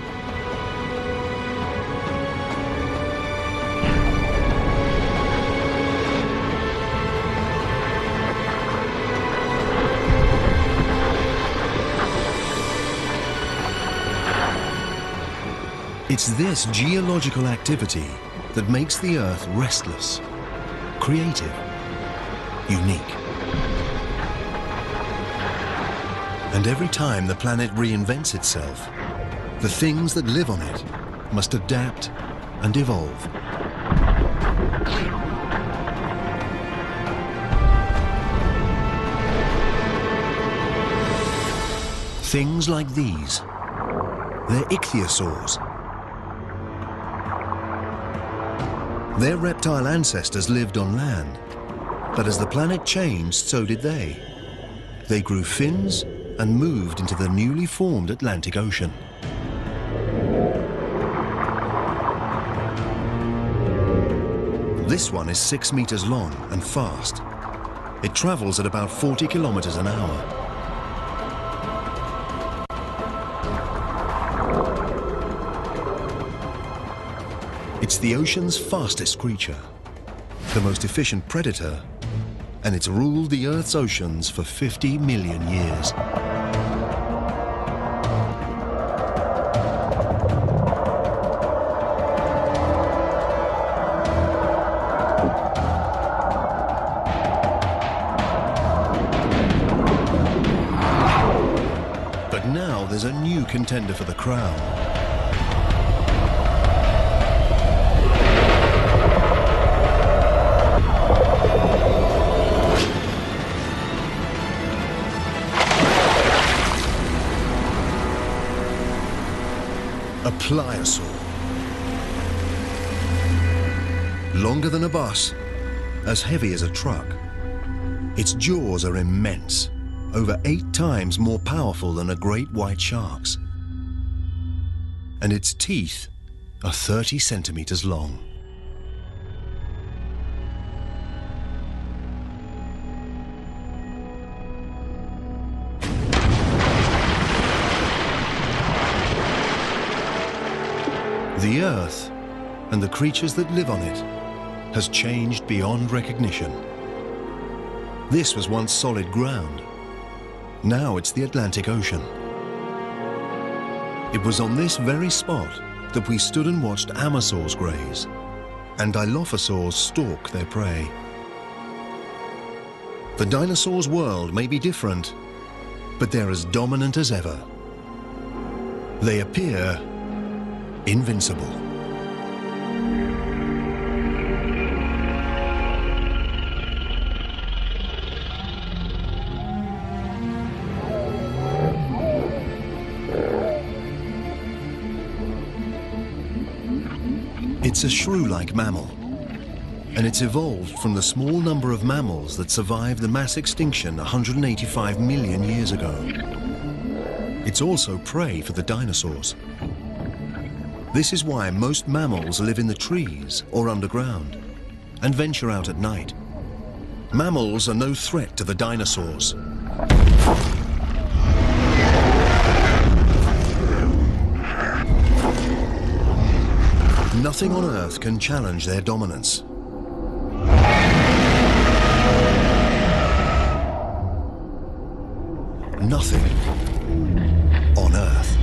It's this geological activity that makes the Earth restless, creative, unique. And every time the planet reinvents itself, the things that live on it must adapt and evolve. Things like these, they're ichthyosaurs. Their reptile ancestors lived on land, but as the planet changed, so did they. They grew fins and moved into the newly formed Atlantic Ocean. This one is 6 meters long and fast. It travels at about 40 kilometers an hour. It's the ocean's fastest creature, the most efficient predator, and it's ruled the Earth's oceans for 50 million years. But now there's a new contender for the crown. A pliosaur. Longer than a bus, as heavy as a truck. Its jaws are immense, over 8 times more powerful than a great white shark's. And its teeth are 30 centimeters long. The Earth, and the creatures that live on it, has changed beyond recognition. This was once solid ground. Now it's the Atlantic Ocean. It was on this very spot that we stood and watched Amazons graze and Dilophosaurs stalk their prey. The dinosaurs' world may be different, but they're as dominant as ever. They appear invincible. It's a shrew-like mammal, and it's evolved from the small number of mammals that survived the mass extinction 185 million years ago. It's also prey for the dinosaurs. This is why most mammals live in the trees or underground and venture out at night. Mammals are no threat to the dinosaurs. Nothing on Earth can challenge their dominance. Nothing on Earth.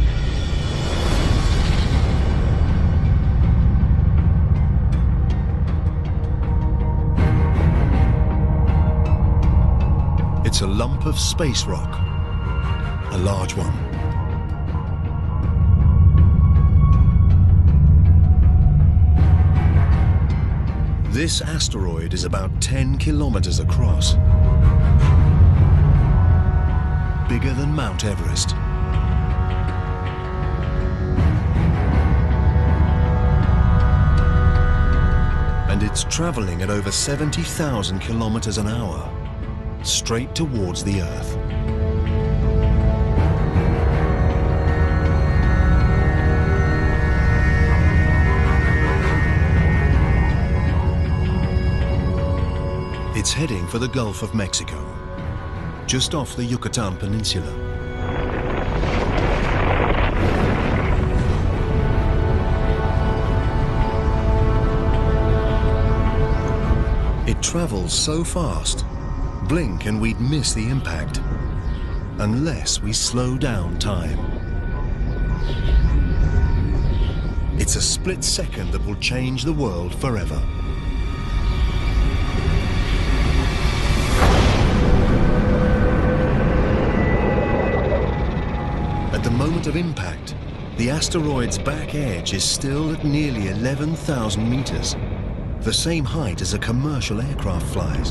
It's a lump of space rock, a large one. This asteroid is about 10 kilometers across, bigger than Mount Everest. And it's traveling at over 70,000 kilometers an hour, straight towards the Earth. heading for the Gulf of Mexico, just off the Yucatan Peninsula. It travels so fast, blink and we'd miss the impact, unless we slow down time. It's a split second that will change the world forever. At the moment of impact, the asteroid's back edge is still at nearly 11,000 meters, the same height as a commercial aircraft flies.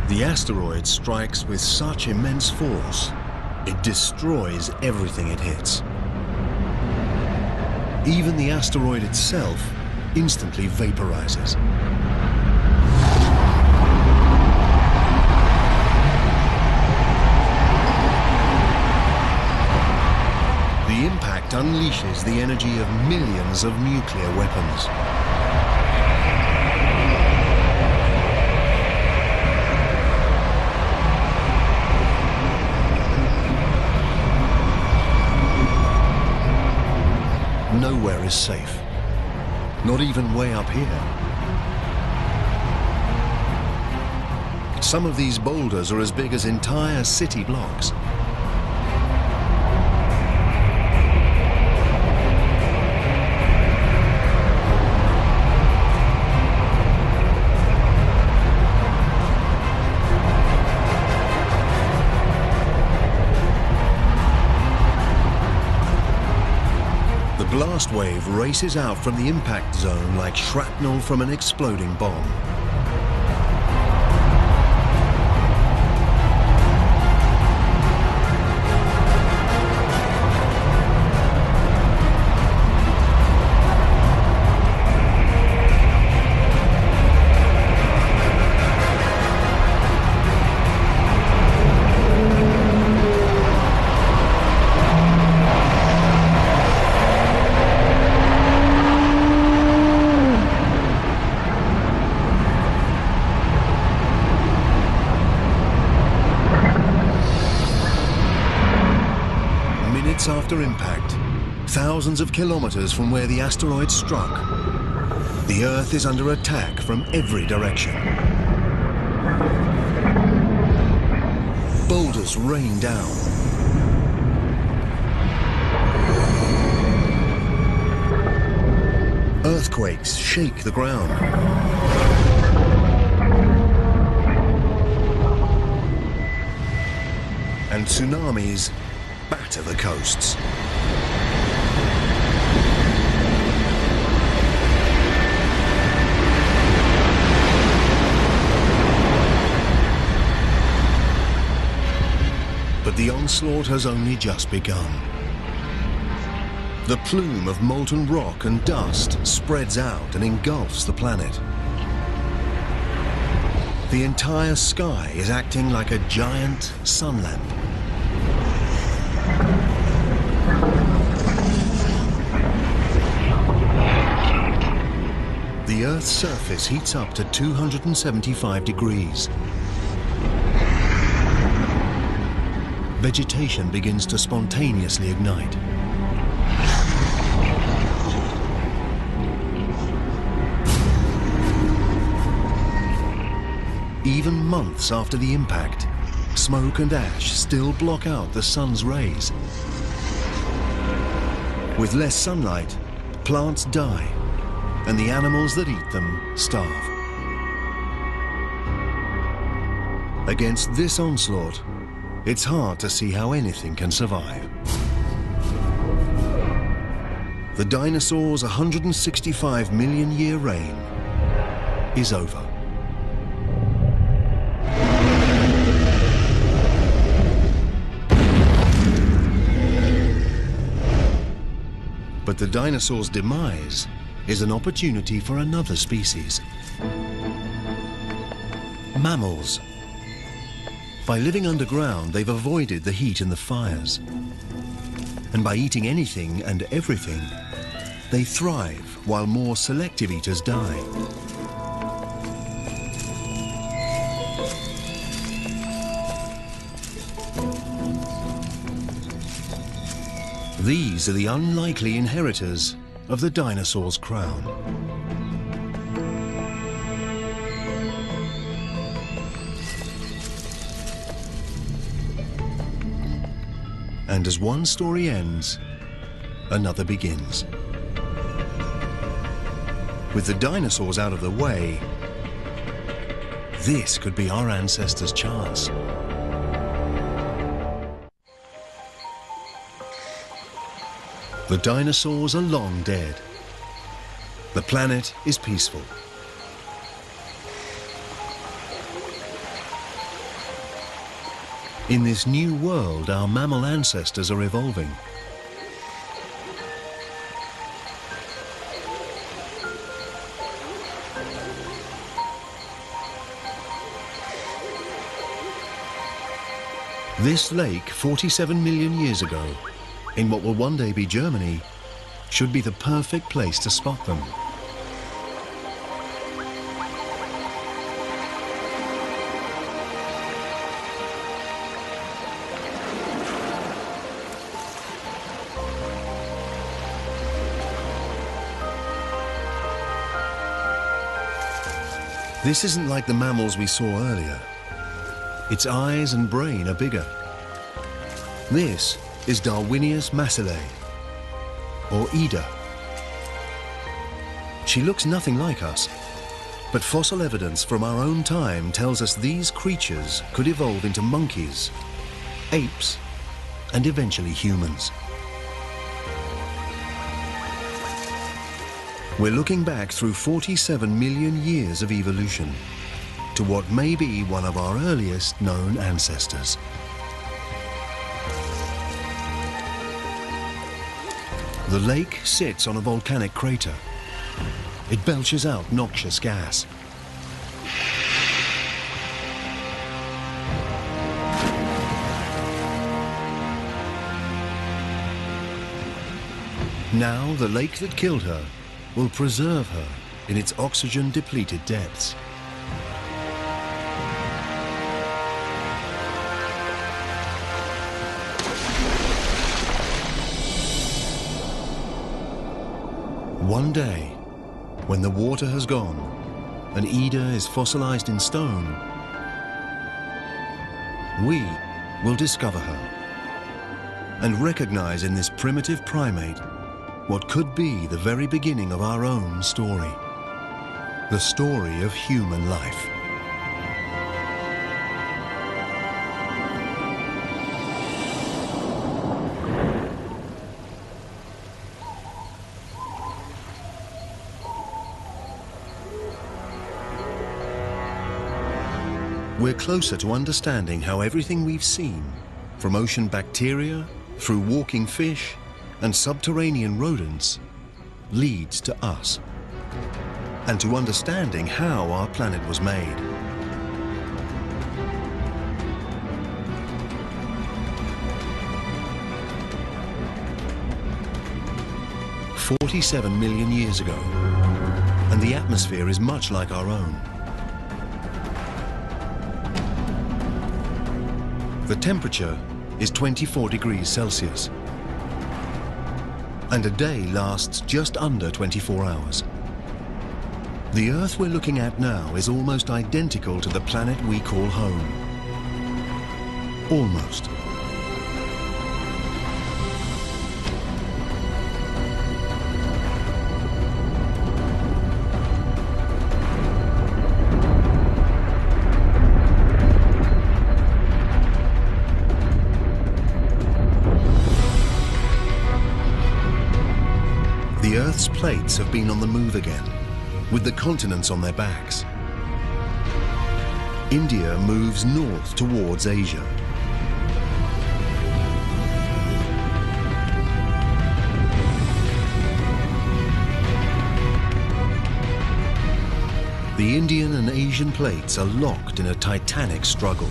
The asteroid strikes with such immense force, it destroys everything it hits. Even the asteroid itself instantly vaporizes. The impact unleashes the energy of millions of nuclear weapons. Nowhere is safe, not even way up here. Some of these boulders are as big as entire city blocks. The blast wave races out from the impact zone like shrapnel from an exploding bomb. After impact, thousands of kilometers from where the asteroid struck, the Earth is under attack from every direction. Boulders rain down. Earthquakes shake the ground. And tsunamis batter the coasts. But the onslaught has only just begun. The plume of molten rock and dust spreads out and engulfs the planet. The entire sky is acting like a giant sun lamp. The Earth's surface heats up to 275 degrees. Vegetation begins to spontaneously ignite. Even months after the impact, smoke and ash still block out the sun's rays. With less sunlight, plants die, and the animals that eat them starve. Against this onslaught, it's hard to see how anything can survive. The dinosaurs' 165 million year reign is over. But the dinosaur's demise is an opportunity for another species. Mammals. By living underground, they've avoided the heat and the fires. And by eating anything and everything, they thrive while more selective eaters die. These are the unlikely inheritors of the dinosaur's crown. And as one story ends, another begins. With the dinosaurs out of the way, this could be our ancestors' chance. The dinosaurs are long dead. The planet is peaceful. In this new world, our mammal ancestors are evolving. This lake, 47 million years ago, in what will one day be Germany, should be the perfect place to spot them. This isn't like the mammals we saw earlier. Its eyes and brain are bigger. This is Darwinius massillae, or Ida. She looks nothing like us, but fossil evidence from our own time tells us these creatures could evolve into monkeys, apes, and eventually humans. We're looking back through 47 million years of evolution to what may be one of our earliest known ancestors. The lake sits on a volcanic crater. It belches out noxious gas. Now, the lake that killed her will preserve her in its oxygen-depleted depths. One day, when the water has gone and Ida is fossilized in stone, we will discover her and recognize in this primitive primate what could be the very beginning of our own story, the story of human life. We're closer to understanding how everything we've seen, from ocean bacteria, through walking fish, and subterranean rodents, leads to us, and to understanding how our planet was made. "47 million years ago, and the atmosphere is much like our own. The temperature is 24 degrees Celsius, and a day lasts just under 24 hours. The Earth we're looking at now is almost identical to the planet we call home. Almost. The Earth's plates have been on the move again, with the continents on their backs. India moves north towards Asia. the Indian and Asian plates are locked in a titanic struggle.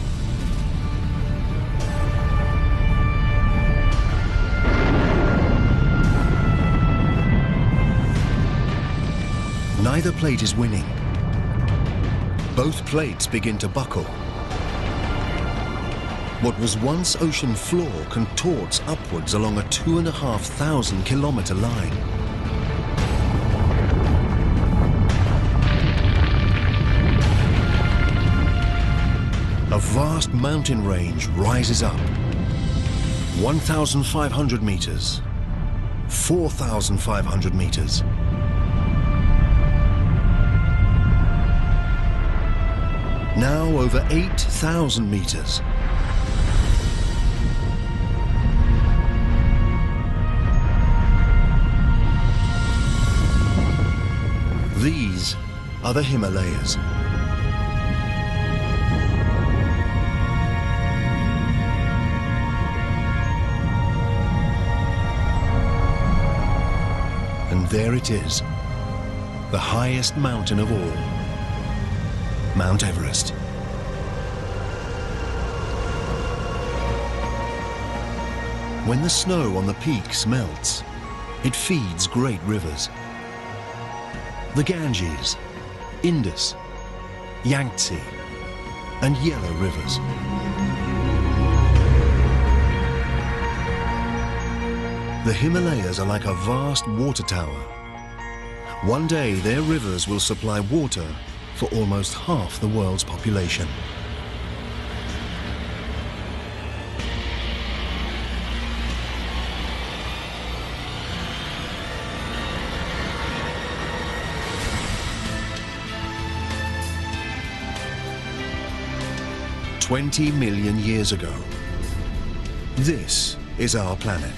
Neither plate is winning. Both plates begin to buckle. What was once ocean floor contorts upwards along a 2,500 kilometer line. A vast mountain range rises up. 1,500 meters, 4,500 meters. Now over 8,000 meters. These are the Himalayas. And there it is, the highest mountain of all, Mount Everest. When the snow on the peaks melts, it feeds great rivers. The Ganges, Indus, Yangtze, and Yellow rivers. The Himalayas are like a vast water tower. One day their rivers will supply water for almost half the world's population. "20 million years ago, this is our planet,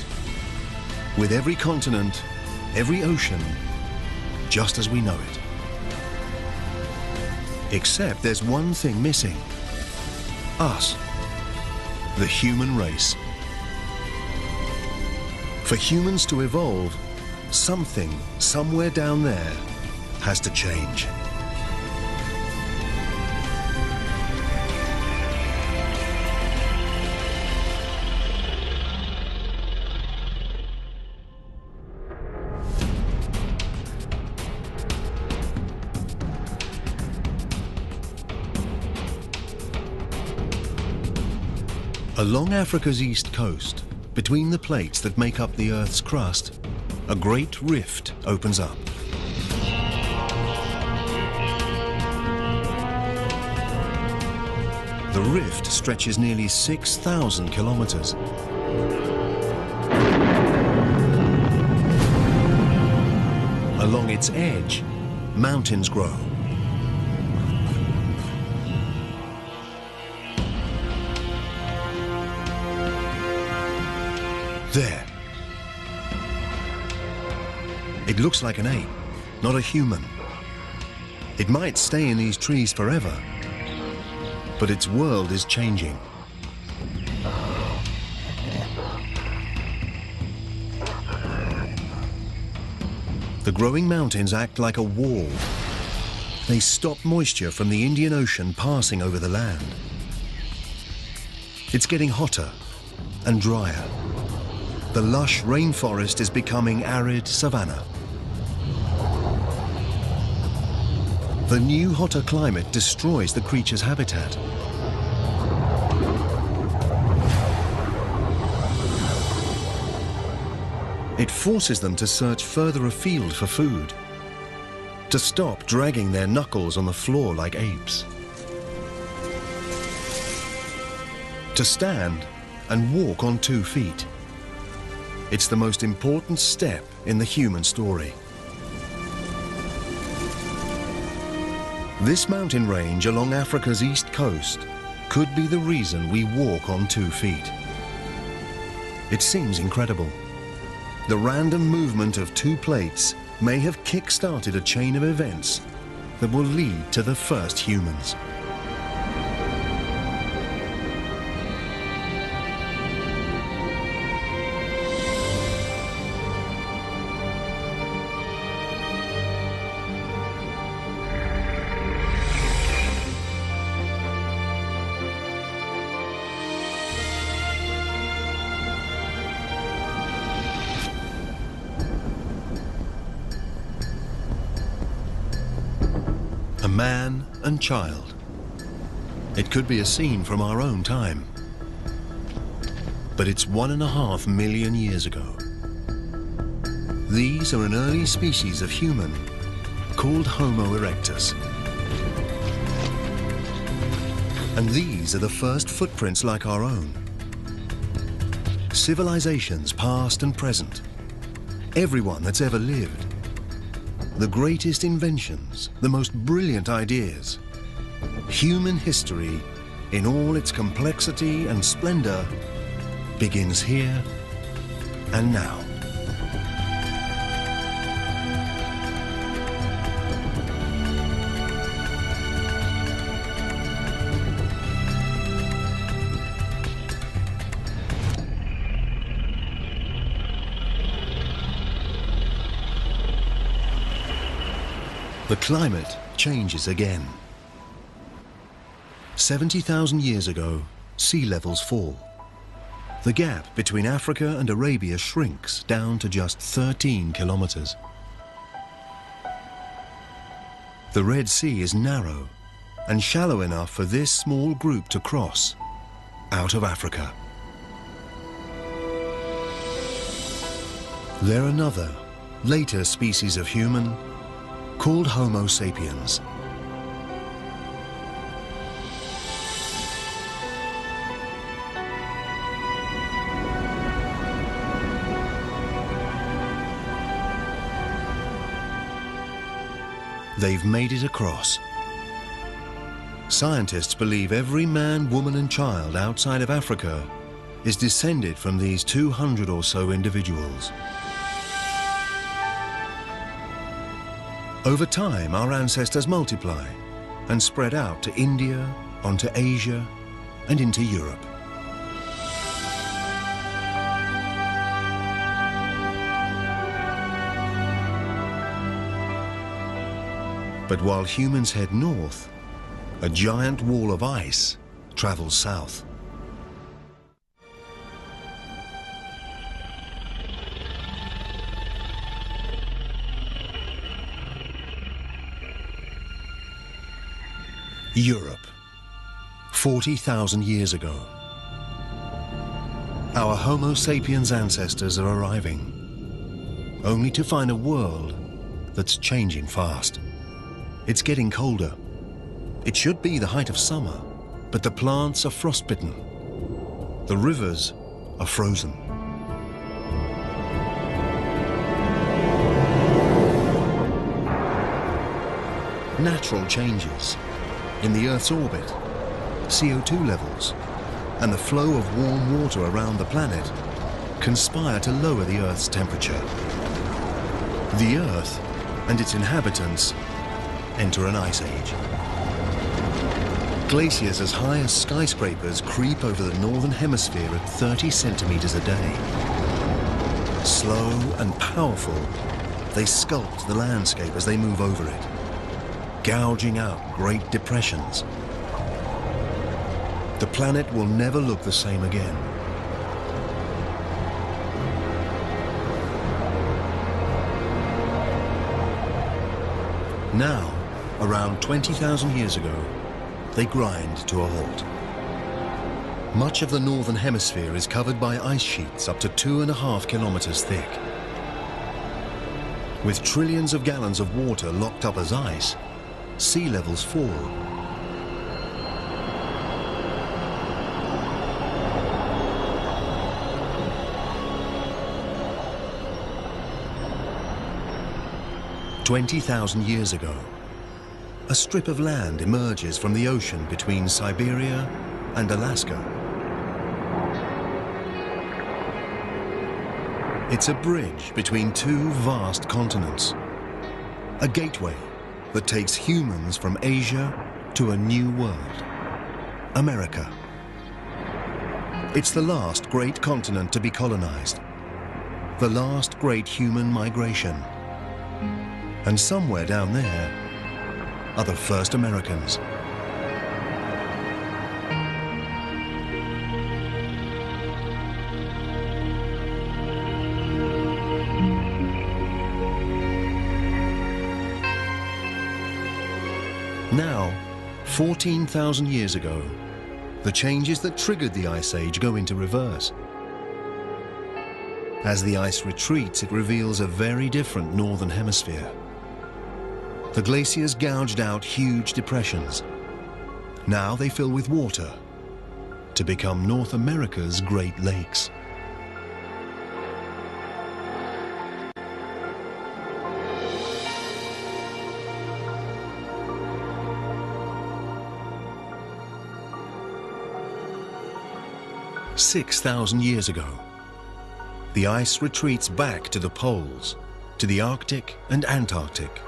with every continent, every ocean, just as we know it. Except there's one thing missing. Us, the human race. For humans to evolve, something somewhere down there has to change." Along Africa's east coast, between the plates that make up the Earth's crust, a great rift opens up. The rift stretches nearly 6,000 kilometers. Along its edge, mountains grow. There. It looks like an ape, not a human. It might stay in these trees forever, but its world is changing. The growing mountains act like a wall. They stop moisture from the Indian Ocean passing over the land. It's getting hotter and drier. The lush rainforest is becoming arid savanna. The new hotter climate destroys the creature's habitat. It forces them to search further afield for food, to stop dragging their knuckles on the floor like apes, to stand and walk on 2 feet. It's the most important step in the human story. This mountain range along Africa's east coast could be the reason we walk on 2 feet. It seems incredible. The random movement of 2 plates may have kick-started a chain of events that will lead to the first humans. man and child. It could be a scene from our own time, but it's 1.5 million years ago. These are an early species of human called Homo erectus. And these are the first footprints like our own. Civilizations past and present, everyone that's ever lived, the greatest inventions, the most brilliant ideas, human history in all its complexity and splendor begins here and now. The climate changes again. 70,000 years ago, sea levels fall. The gap between Africa and Arabia shrinks down to just 13 kilometers. The Red Sea is narrow and shallow enough for this small group to cross out of Africa. They're another, later species of human called Homo sapiens. They've made it across. Scientists believe every man, woman and child outside of Africa is descended from these 200 or so individuals. Over time, our ancestors multiply and spread out to India, onto Asia, and into Europe. But while humans head north, a giant wall of ice travels south. Europe, 40,000 years ago. Our Homo sapiens ancestors are arriving, only to find a world that's changing fast. It's getting colder. It should be the height of summer, but the plants are frostbitten. The rivers are frozen. Natural changes in the Earth's orbit, CO2 levels, and the flow of warm water around the planet conspire to lower the Earth's temperature. The Earth and its inhabitants enter an ice age. Glaciers as high as skyscrapers creep over the northern hemisphere at 30 centimeters a day. Slow and powerful, they sculpt the landscape as they move over it, gouging out great depressions. The planet will never look the same again. Now, around 20,000 years ago, they grind to a halt. Much of the northern hemisphere is covered by ice sheets up to 2.5 kilometers thick. With trillions of gallons of water locked up as ice, sea levels fall. "20,000 years ago, a strip of land emerges from the ocean between Siberia and Alaska. It's a bridge between two vast continents, a gateway that takes humans from Asia to a new world, America. It's the last great continent to be colonized, the last great human migration. And somewhere down there are the first Americans. Now, 14,000 years ago, the changes that triggered the Ice Age go into reverse. As the ice retreats, it reveals a very different northern hemisphere. The glaciers gouged out huge depressions. Now they fill with water to become North America's Great Lakes. "6,000 years ago, the ice retreats back to the poles, to the Arctic and Antarctic.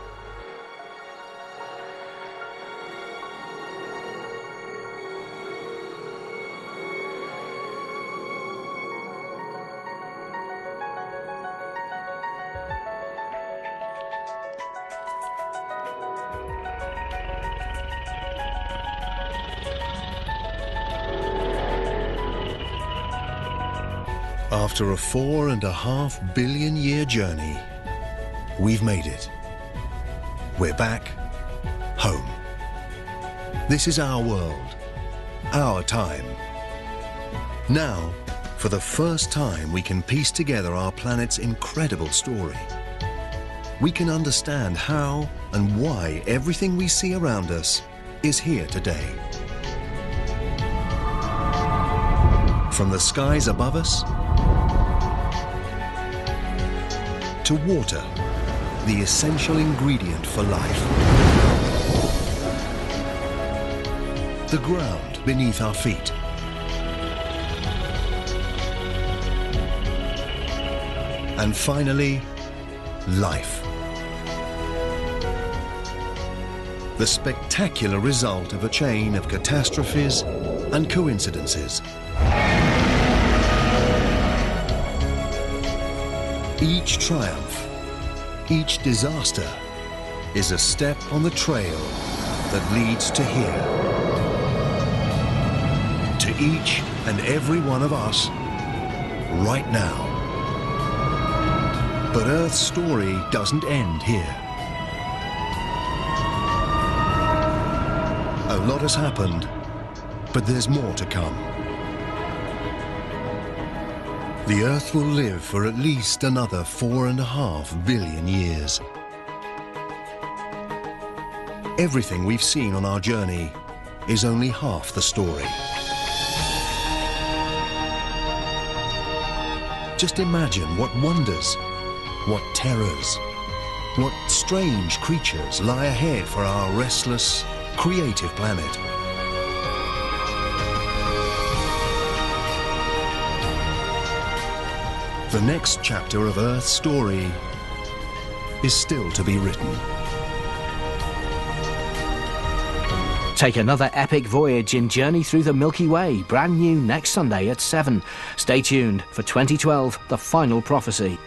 After a 4.5 billion year journey, we've made it. We're back home. This is our world, our time. Now, for the first time, we can piece together our planet's incredible story. We can understand how and why everything we see around us is here today. From the skies above us to water, the essential ingredient for life. The ground beneath our feet. And finally, life. The spectacular result of a chain of catastrophes and coincidences. Each triumph, each disaster is a step on the trail that leads to here. To each and every one of us, right now. But Earth's story doesn't end here. A lot has happened, but there's more to come. The Earth will live for at least another 4.5 billion years. Everything we've seen on our journey is only half the story. Just imagine what wonders, what terrors, what strange creatures lie ahead for our restless, creative planet. The next chapter of Earth's story is still to be written. Take another epic voyage in Journey Through the Milky Way, brand new next Sunday at 7. Stay tuned for 2012, The Final Prophecy.